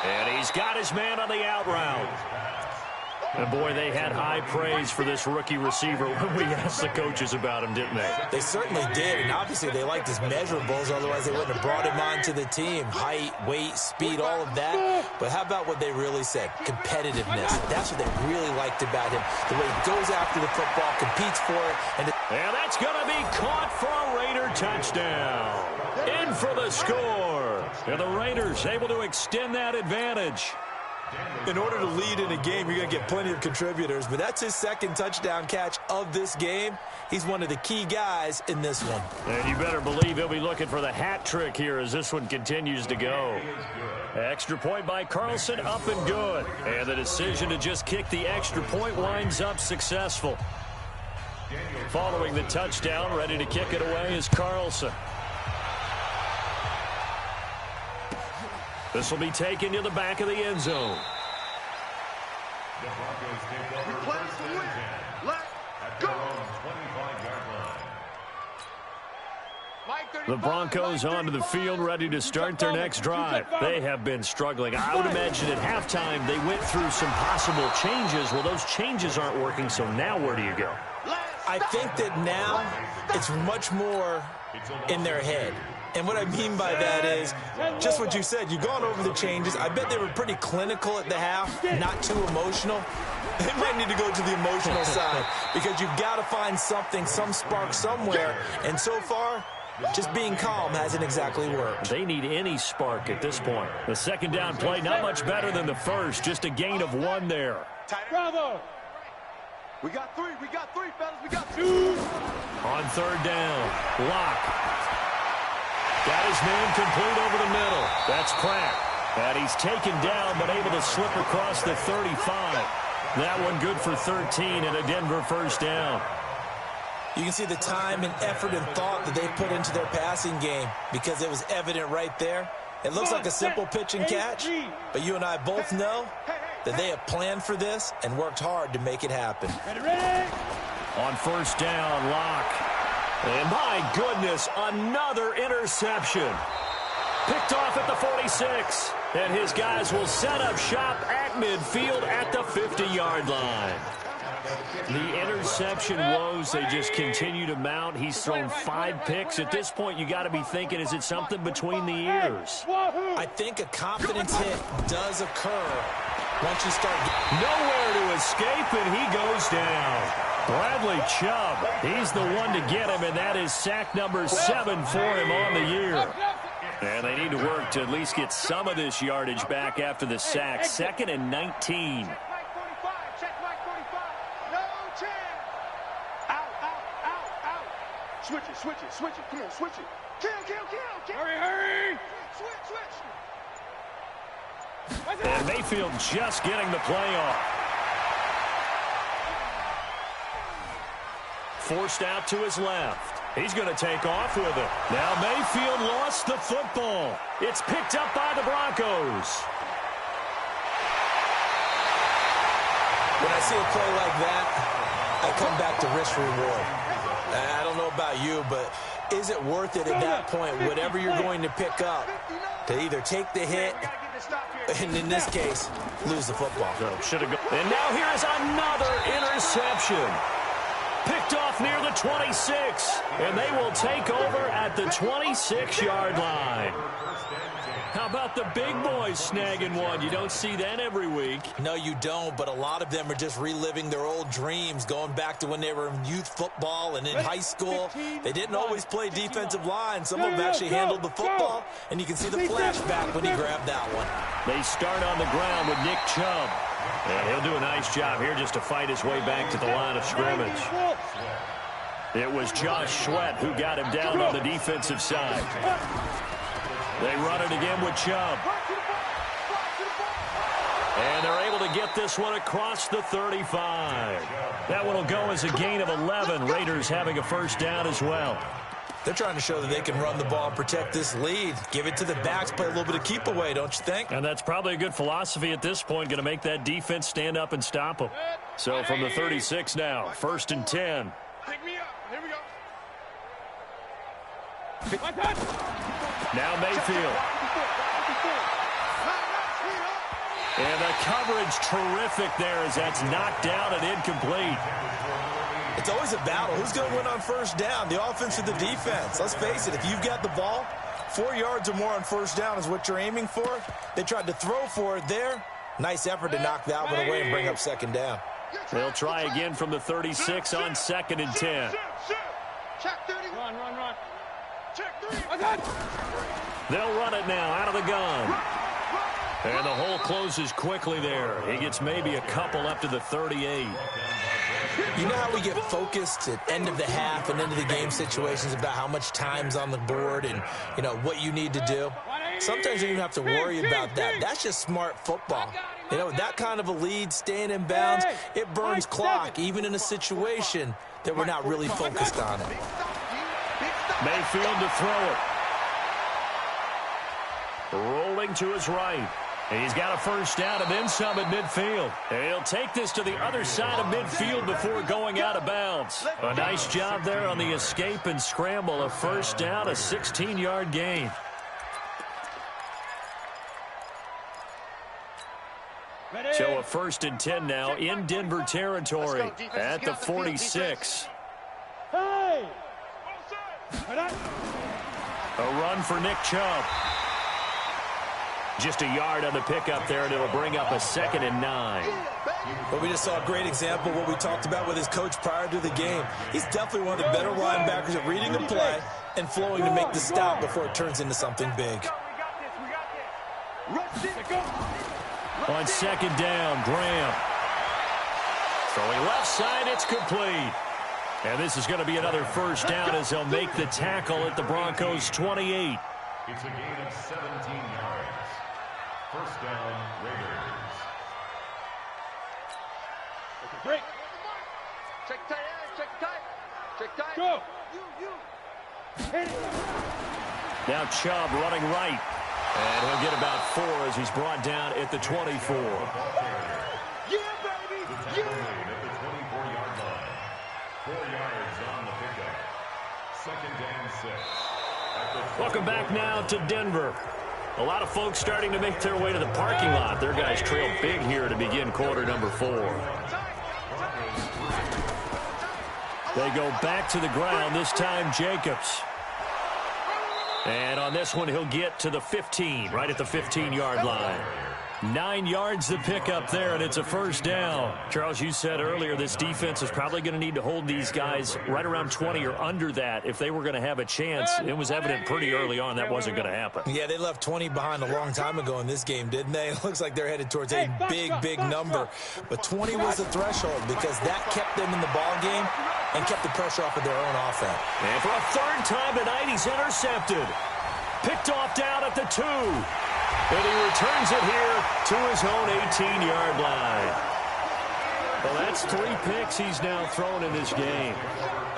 And he's got his man on the out route. And boy, they had high praise for this rookie receiver when we asked the coaches about him, didn't they? They certainly did, and obviously they liked his measurables, otherwise they wouldn't have brought him onto the team. Height, weight, speed, all of that. But how about what they really said? Competitiveness. That's what they really liked about him. The way he goes after the football, competes for it. And that's going to be caught for a Raider touchdown. In for the score. And the Raiders able to extend that advantage. In order to lead in a game, you're going to get plenty of contributors, but that's his second touchdown catch of this game. He's one of the key guys in this one. And you better believe he'll be looking for the hat trick here as this one continues to go. Extra point by Carlson, up and good. And the decision to just kick the extra point winds up successful. Following the touchdown, ready to kick it away is Carlson. This will be taken to the back of the end zone. We play to win. Let's go. The Broncos onto the field, ready to start their next drive. They have been struggling. I would imagine at halftime they went through some possible changes. Well, those changes aren't working, so now where do you go? I think that now it's much more in their head. And what I mean by that is just what you said. You've gone over the changes. I bet they were pretty clinical at the half, not too emotional. They might need to go to the emotional side because you've got to find something, some spark somewhere. And so far, just being calm hasn't exactly worked. They need any spark at this point. The second down play, not much better than the first. Just a gain of 1 there. Bravo. We got 3, fellas. We got 2. On third down, Locke. Got his man complete over the middle. That's Pratt. And he's taken down, but able to slip across the 35. That one good for 13 and a Denver first down. You can see the time and effort and thought that they put into their passing game because it was evident right there. It looks like a simple pitch and catch, but you and I both know that they have planned for this and worked hard to make it happen. On first down, Locke. And my goodness, another interception. Picked off at the 46. And his guys will set up shop at midfield at the 50-yard line. The interception woes, they just continue to mount. He's thrown 5 picks. At this point, you got to be thinking, is it something between the ears? I think a confidence hit does occur once you start. Nowhere to escape, and he goes down. Bradley Chubb, he's the one to get him, and that is sack number 7 for him on the year. And they need to work to at least get some of this yardage back after the sack. 2nd and 19. Switch it. Come on, switch it. Kill. Hurry. Switch. And Mayfield just getting the play off. Forced out to his left. He's going to take off with it. Now Mayfield lost the football. It's picked up by the Broncos. When I see a play like that, I come back to risk reward. I don't know about you, but is it worth it at that point, whatever you're going to pick up, to either take the hit and, in this case, lose the football? And now here is another interception. Picked off near the 26, and they will take over at the 26-yard line. How about the big boys snagging one? You don't see that every week. No, you don't, but a lot of them are just reliving their old dreams, going back to when they were in youth football and in high school. They didn't always play defensive line. Some of them actually handled the football, and you can see the flashback when he grabbed that one. They start on the ground with Nick Chubb. And he'll do a nice job here just to fight his way back to the line of scrimmage. It was Josh Sweat who got him down on the defensive side. They run it again with Chubb. And they're able to get this one across the 35. That one will go as a gain of 11. Raiders having a first down as well. They're trying to show that they can run the ball and protect this lead. Give it to the backs, play a little bit of keep away, don't you think? And that's probably a good philosophy at this point, going to make that defense stand up and stop them. So from the 36 now, 1st and 10. Pick me up. Here we go. Now Mayfield. And the coverage terrific there as that's knocked down and incomplete. It's always a battle. Who's going to win on first down, the offense or the defense? Let's face it, if you've got the ball, 4 yards or more on first down is what you're aiming for. They tried to throw for it there. Nice effort to knock that one away and bring up second down. They'll try again from the 36 on 2nd and 10. Check 30. Run. Check 3. They'll run it now out of the gun. And the hole closes quickly there. He gets maybe a couple up to the 38. You know how we get focused at end of the half and end of the game situations about how much time's on the board and, you know, what you need to do? Sometimes you don't have to worry about that. That's just smart football. You know, that kind of a lead, staying in bounds, it burns clock, even in a situation that we're not really focused on it. Mayfield to throw it. Rolling to his right. He's got a first down and then some at midfield. He'll take this to the other side of midfield before going out of bounds. A nice job there on the escape and scramble. A first down, a 16-yard gain. So a 1st and 10 now in Denver territory at the 46. A run for Nick Chubb. Just a yard on the pickup there, and it'll bring up a 2nd and 9. But we just saw a great example of what we talked about with his coach prior to the game. He's definitely one of the better linebackers at reading the play and flowing to make the stop before it turns into something big. On 2nd down, Graham. Throwing left side, it's complete. And this is going to be another first down as they'll make the tackle at the Broncos' 28. It's a gain of 17 yards. First down, Raiders. Break. Check tight. Go. Now Chubb running right. And he'll get about 4 as he's brought down at the 24. Yeah, baby. The tackle made at the 24-yard line. 4 yards on the pickup. 2nd and 6. Welcome back now to Denver. A lot of folks starting to make their way to the parking lot. Their guys trail big here to begin quarter number 4. They go back to the ground, this time Jacobs. And on this one, he'll get to the 15, right at the 15-yard line. 9 yards the pickup there, and it's a first down. Charles, you said earlier this defense is probably going to need to hold these guys right around 20 or under that if they were going to have a chance. It was evident pretty early on that wasn't going to happen. Yeah, they left 20 behind a long time ago in this game, didn't they? It looks like they're headed towards a big number. But 20 was the threshold because that kept them in the ball game and kept the pressure off of their own offense. And for a 3rd time tonight, he's intercepted. Picked off down at the 2. And he returns it here to his own 18-yard line. Well, that's 3 picks he's now thrown in this game.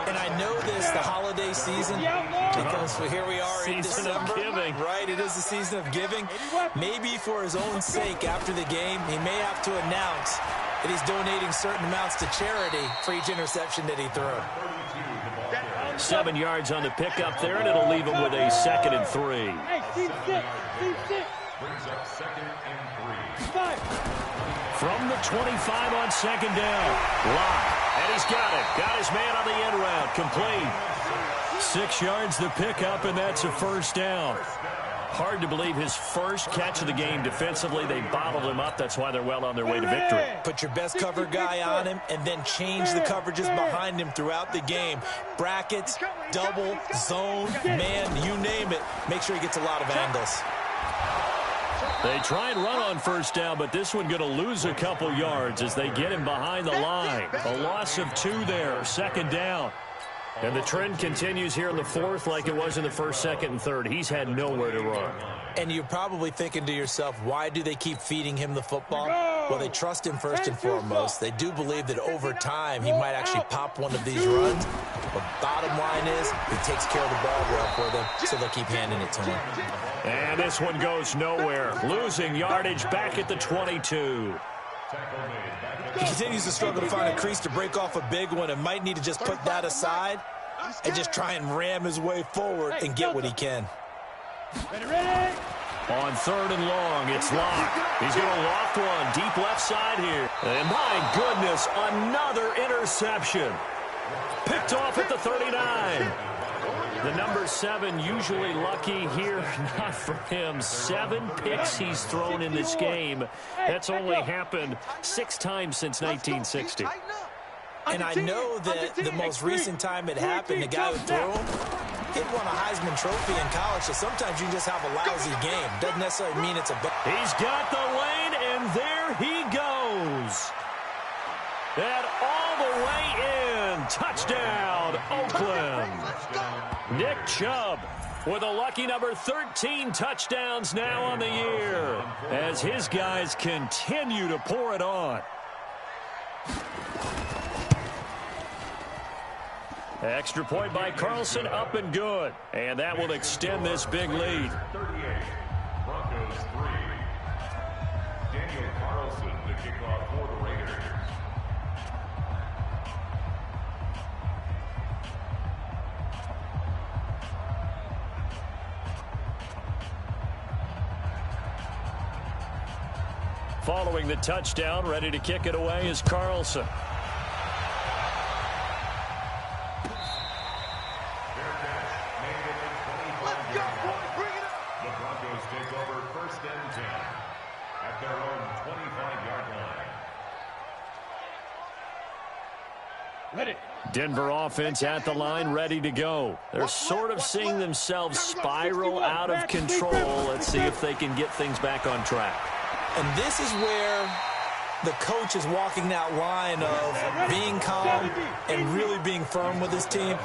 And I know this, the holiday season, because here we are in December. Season of giving. Right, it is the season of giving. Maybe for his own sake after the game, he may have to announce that he's donating certain amounts to charity for each interception that he threw. 7 yards on the pickup there, and it'll leave him with a 2nd and 3. Brings up 2nd and 3. From the 25 on 2nd down. Lock. And he's got it. Got his man on the end route. Complete. 6 yards the pickup, and that's a first down. Hard to believe his first catch of the game defensively. They bottled him up. That's why they're well on their way to victory. Put your best cover guy on him and then change the coverages behind him throughout the game. Brackets, double, zone, man, you name it. Make sure he gets a lot of angles. They try and run on first down, but this one going to lose a couple yards as they get him behind the line. A loss of 2 there, 2nd down. And the trend continues here in the 4th like it was in the 1st, 2nd, and 3rd. He's had nowhere to run. And you're probably thinking to yourself, why do they keep feeding him the football? Well, they trust him first and foremost. They do believe that over time he might actually pop one of these runs. But bottom line is he takes care of the ball well for them, so they'll keep handing it to him. And this one goes nowhere. Losing yardage back at the 22. He continues to struggle to find a crease to break off a big one and might need to just put that aside and just try and ram his way forward and get what he can. On 3rd and long, it's locked. He's going to loft one deep left side here. And my goodness, another interception. Picked off at the 39. The number 7 usually lucky here. Not for him. 7 picks he's thrown in this game. That's only happened 6 times since 1960. And I know that the most recent time it happened, the guy who threw him, he won a Heisman Trophy in college, so sometimes you just have a lousy game. Doesn't necessarily mean it's a bad. He's got the lane, and there he goes. And all the way in. Touchdown, Oakland. Nick Chubb with a lucky number 13 touchdowns now on the year as his guys continue to pour it on. Extra point by Carlson, up and good. And that will extend this big lead. 38, Broncos 3. Daniel Carlson, the kickoff for the Raiders. Following the touchdown, ready to kick it away is Carlson. Denver offense at the line, ready to go. They're sort of seeing themselves spiral out of control. Let's see if they can get things back on track. And this is where the coach is walking that line of being calm and really being firm with his team.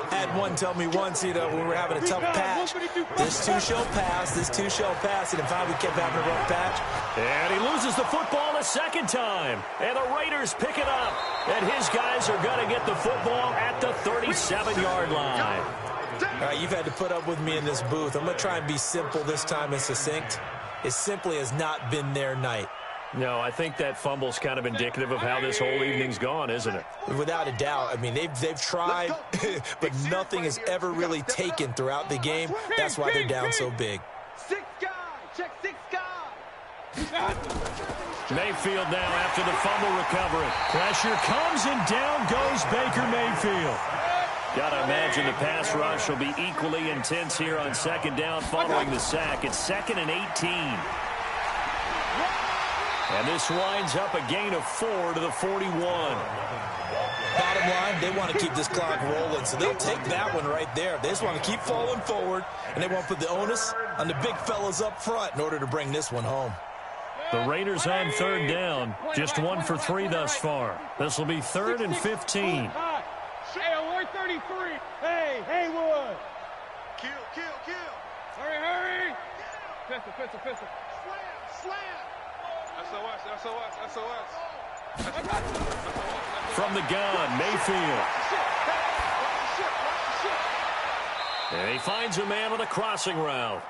I had one tell me once, when we were having a tough patch, this too shall pass, this too shall pass, and in fact we kept having a rough patch. And he loses the football a second time. And the Raiders pick it up. And his guys are going to get the football at the 37-yard line. All right, you've had to put up with me in this booth. I'm going to try and be simple this time and succinct. It simply has not been their night. No, I think that fumble's kind of indicative of how this whole evening's gone, isn't it? Without a doubt. I mean, they've tried, but nothing has ever really taken throughout the game. That's why they're down so big. 6 guys. Check 6 guys. Mayfield now after the fumble recovery. Pressure comes and down goes Baker Mayfield. Got to imagine the pass rush will be equally intense here on 2nd down following the sack. It's 2nd and 18. And this winds up a gain of 4 to the 41. Bottom line, they want to keep this clock rolling, so they'll take that one right there. They just want to keep falling forward, and they want to put the onus on the big fellas up front in order to bring this one home. The Raiders on 3rd down, just 1 for 3 thus far. This will be 3rd and 15. Hey, 133. Hey, Haywood. Kill. Hurry. Pistol. Slam. SOS. From the gun, Mayfield. And he finds a man on the crossing route.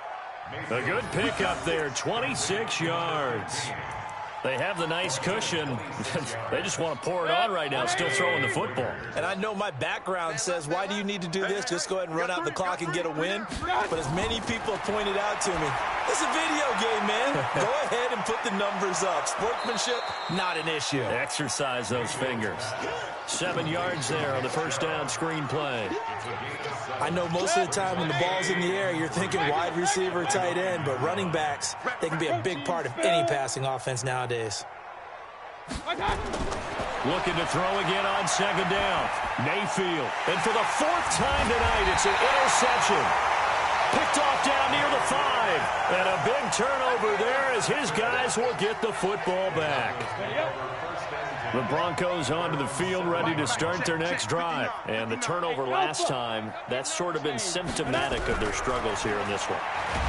A good pickup there, 26 yards. They have the nice cushion. They just want to pour it on right now, still throwing the football. And I know my background says, why do you need to do this? Just go ahead and run out the clock and get a win. But as many people have pointed out to me, it's a video game, man. Go ahead and put the numbers up. Sportsmanship, not an issue. Exercise those fingers. 7 yards there on the first down screen play. I know most of the time when the ball's in the air, you're thinking wide receiver, tight end, but running backs, they can be a big part of any passing offense nowadays. Looking to throw again on 2nd down. Mayfield. And for the 4th time tonight, it's an interception. Picked off down near the 5. And a big turnover there as his guys will get the football back. The Broncos onto the field ready to start their next drive. And the turnover last time, that's sort of been symptomatic of their struggles here in this one.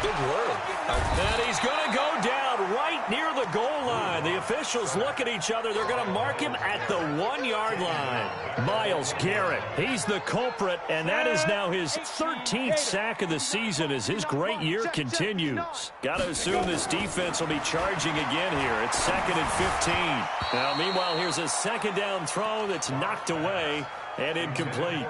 Big word. And he's going to go down right near the goal line. The officials look at each other. They're going to mark him at the 1-yard line. Myles Garrett, he's the culprit, and that is now his 13th sack of the season as his great year continues. Got to assume this defense will be charging again here. It's 2nd and 15. Now, meanwhile, here's a 2nd down throw that's knocked away. And incomplete.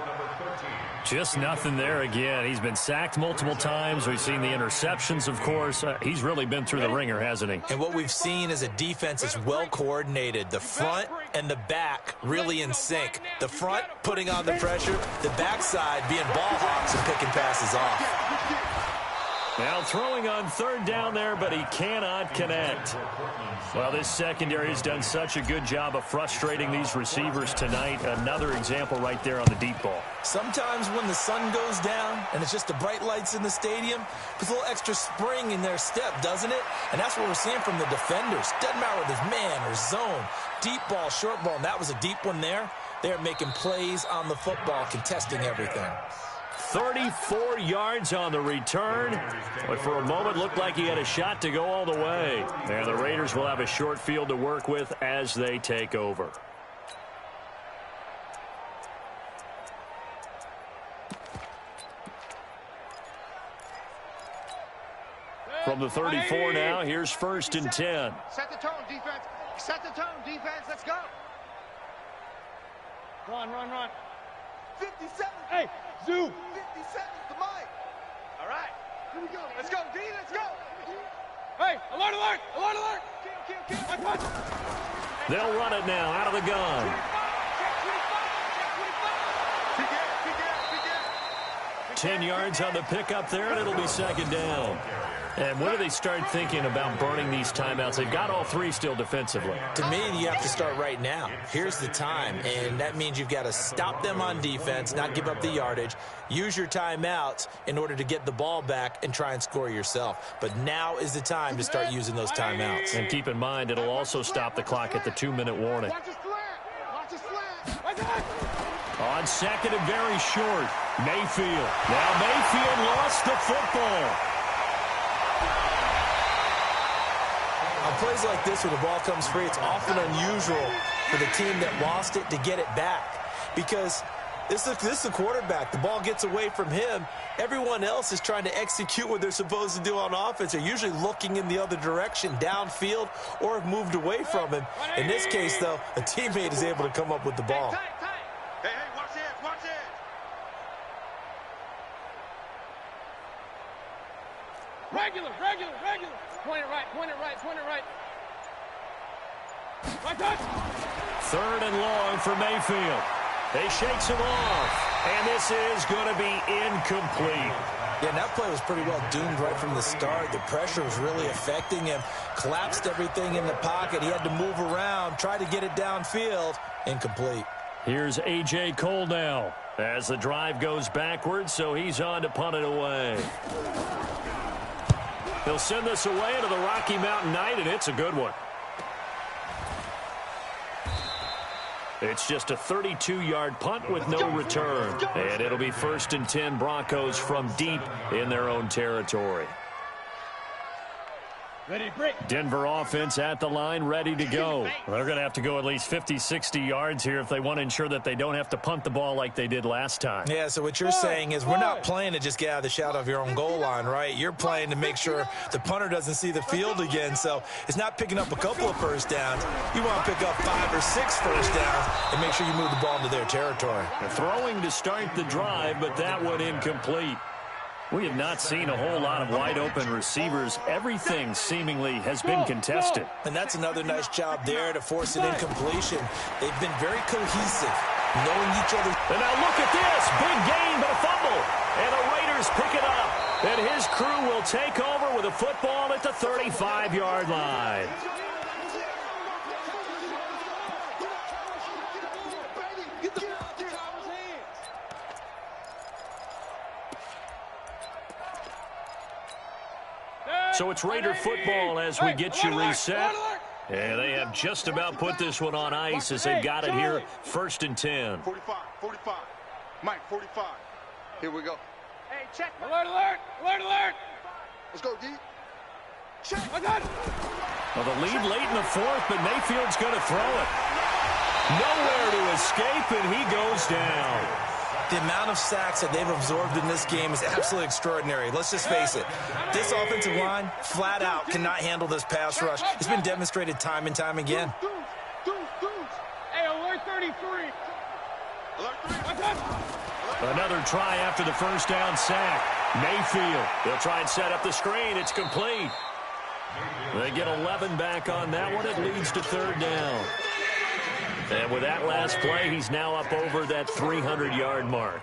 Just nothing there again. He's been sacked multiple times. We've seen the interceptions, of course. He's really been through the ringer, hasn't he? And what we've seen is a defense is well coordinated. The front and the back really in sync. The front putting on the pressure, the backside being ball hawks and picking passes off. Now throwing on third down there, but he cannot connect. Well, this secondary has done such a good job of frustrating these receivers tonight. Another example right there on the deep ball. Sometimes when the sun goes down and it's just the bright lights in the stadium, puts a little extra spring in their step, doesn't it? And that's what we're seeing from the defenders. Doesn't matter whether it's man or zone, deep ball, short ball, and that was a deep one there. They're making plays on the football, contesting everything. 34 yards on the return, but for a moment looked like he had a shot to go all the way. And the Raiders will have a short field to work with as they take over. From the 34 now, here's 1st and 10. Set the tone, defense. Set the tone, defense. Let's go. Run, run, run. 57. Hey, Zoo. 57 to Mike. All right. Here we go. Let's go, D. Let's go. Hey, alert, alert, alert, alert. Kill. They'll run it now out of the gun. 10 yards on the pickup there, and it'll be 2nd down. And when do they start thinking about burning these timeouts? They've got all 3 still defensively. To me, you have to start right now. Here's the time, and that means you've got to stop them on defense, not give up the yardage, use your timeouts in order to get the ball back and try and score yourself. But now is the time to start using those timeouts. And keep in mind, it'll also stop the clock at the 2-minute warning. On 2nd and very short, Mayfield. Now Mayfield lost the football. On plays like this where the ball comes free, it's often unusual for the team that lost it to get it back. Because this is the quarterback. The ball gets away from him. Everyone else is trying to execute what they're supposed to do on offense. They're usually looking in the other direction, downfield, or have moved away from him. In this case, though, a teammate is able to come up with the ball. Hey, watch it, watch it. Regular. Point it right. Right touch. 3rd and long for Mayfield. They shakes him off, and this is going to be incomplete. Yeah, and that play was pretty well doomed right from the start. The pressure was really affecting him. Collapsed everything in the pocket. He had to move around, try to get it downfield. Incomplete. Here's A.J. Cole now as the drive goes backwards, so he's on to punt it away. He'll send this away into the Rocky Mountain Night, and it's a good one. It's just a 32-yard punt with no return. And it'll be 1st and 10 Broncos from deep in their own territory. Ready, break. Denver offense at the line, ready to go. They're going to have to go at least 50, 60 yards here if they want to ensure that they don't have to punt the ball like they did last time. Yeah, so what you're saying is we're not playing to just get out of the shadow of your own goal line, right? You're playing to make sure the punter doesn't see the field again. So it's not picking up a couple of first downs. You want to pick up 5 or 6 first downs and make sure you move the ball into their territory. They're throwing to start the drive, but that one incomplete. We have not seen a whole lot of wide-open receivers. Everything seemingly has been contested. And that's another nice job there to force an incompletion. They've been very cohesive, knowing each other. And now look at this. Big gain, but a fumble. And the Raiders pick it up. And his crew will take over with a football at the 35-yard line. So it's Raider football as we get you reset. And they have just about put this one on ice as they've got it here, 1st and 10. 45. Mike, 45. Here we go. Hey, check. Alert. Let's go, D. Check. I got it. Well, the lead late in the 4th, but Mayfield's going to throw it. Nowhere to escape, and he goes down. The amount of sacks that they've absorbed in this game is absolutely extraordinary. Let's just face it. This offensive line, flat out, cannot handle this pass rush. It's been demonstrated time and time again. Hey, alert 33. Another try after the first down sack. Mayfield, they'll try and set up the screen. It's complete. They get 11 back on that one. It leads to third down. And with that last play, he's now up over that 300-yard mark.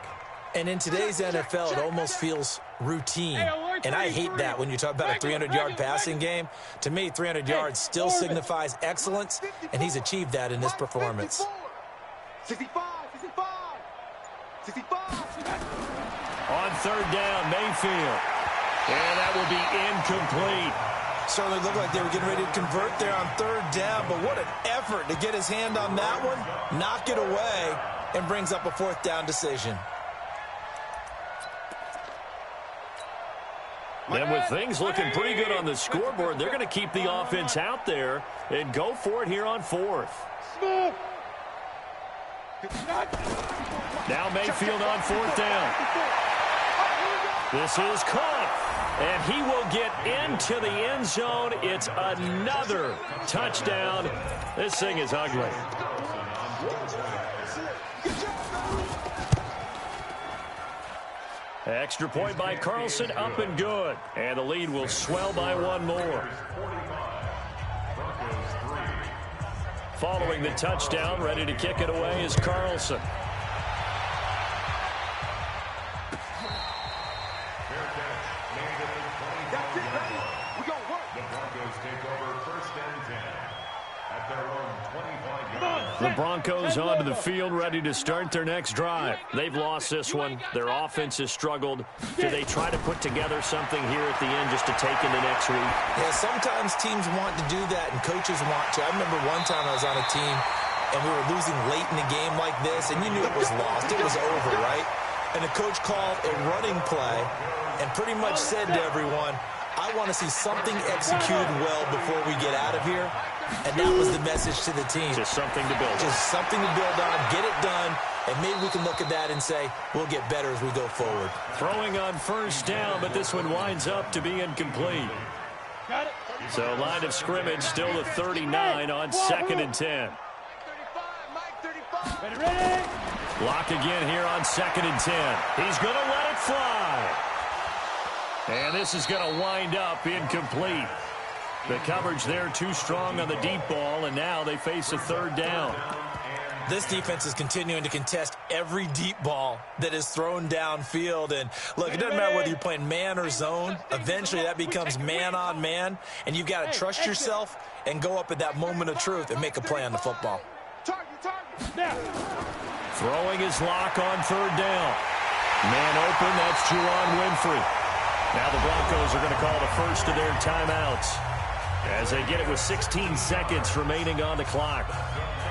And in today's NFL, it almost feels routine. And I hate that when you talk about a 300-yard passing game. To me, 300 yards still signifies excellence, and he's achieved that in this performance. 65. On third down, Mayfield. And that will be incomplete. Certainly looked like they were getting ready to convert there on third down, but what an effort to get his hand on that one, knock it away, and brings up a fourth down decision. And with things looking pretty good on the scoreboard, they're going to keep the offense out there and go for it here on fourth. Now Mayfield on fourth down. This is caught, and he will get into the end zone. It's another touchdown. This thing is ugly. Extra point by Carlson, up and good. And the lead will swell by one more. Following the touchdown, ready to kick it away is Carlson. The Broncos onto the field, ready to start their next drive. They've lost this one. Their offense has struggled. Do they try to put together something here at the end just to take into next week? Yeah, sometimes teams want to do that, and coaches want to. I remember one time I was on a team, and we were losing late in the game like this, and you knew it was lost. It was over, right? And the coach called a running play and pretty much said to everyone, I want to see something executed well before we get out of here. And that was the message to the team. Just something to build on. Just something to build on, get it done, and maybe we can look at that and say, we'll get better as we go forward. Throwing on first down, but this one winds up to be incomplete. So line of scrimmage still to 39 on 2nd and 10. Lock again here on 2nd and 10. He's going to let it fly. And this is going to wind up incomplete. The coverage there too strong on the deep ball, and now they face a third down. This defense is continuing to contest every deep ball that is thrown downfield. And look, it doesn't matter whether you're playing man or zone. Eventually that becomes man on man, and you've got to trust yourself and go up at that moment of truth and make a play on the football. Throwing his lock on third down. Man open, that's Juwan Winfrey. Now the Broncos are going to call the first of their timeouts as they get it with 16 seconds remaining on the clock.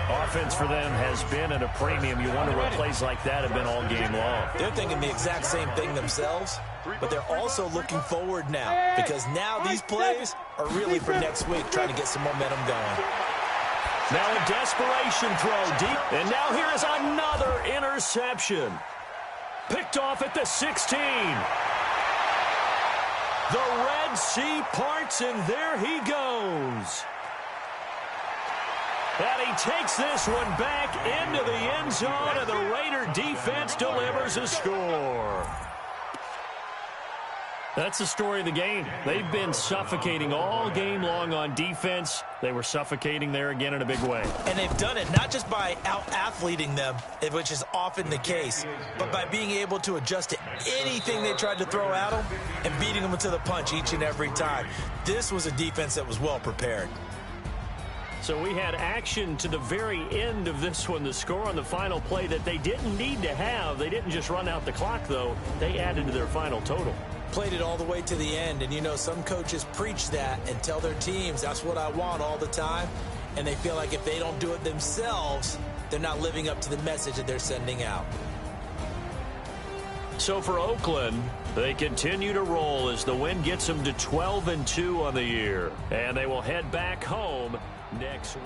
Offense for them has been at a premium. You wonder what plays like that have been all game long. They're thinking the exact same thing themselves, but they're also looking forward now because now these plays are really for next week, trying to get some momentum going. Now a desperation throw deep, and now here is another interception. Picked off at the 16. The Red Sea parts, and there he goes. And he takes this one back into the end zone, and the Raider defense delivers a score. That's the story of the game. They've been suffocating all game long on defense. They were suffocating there again in a big way. And they've done it not just by out-athleting them, which is often the case, but by being able to adjust to anything they tried to throw at them and beating them to the punch each and every time. This was a defense that was well prepared. So we had action to the very end of this one. The score on the final play that they didn't need to have. They didn't just run out the clock, though. They added to their final total. Played it all the way to the end, and you know some coaches preach that and tell their teams that's what I want all the time, and they feel like if they don't do it themselves, they're not living up to the message that they're sending out. So for Oakland, they continue to roll as the win gets them to 12-2 on the year, and they will head back home next week.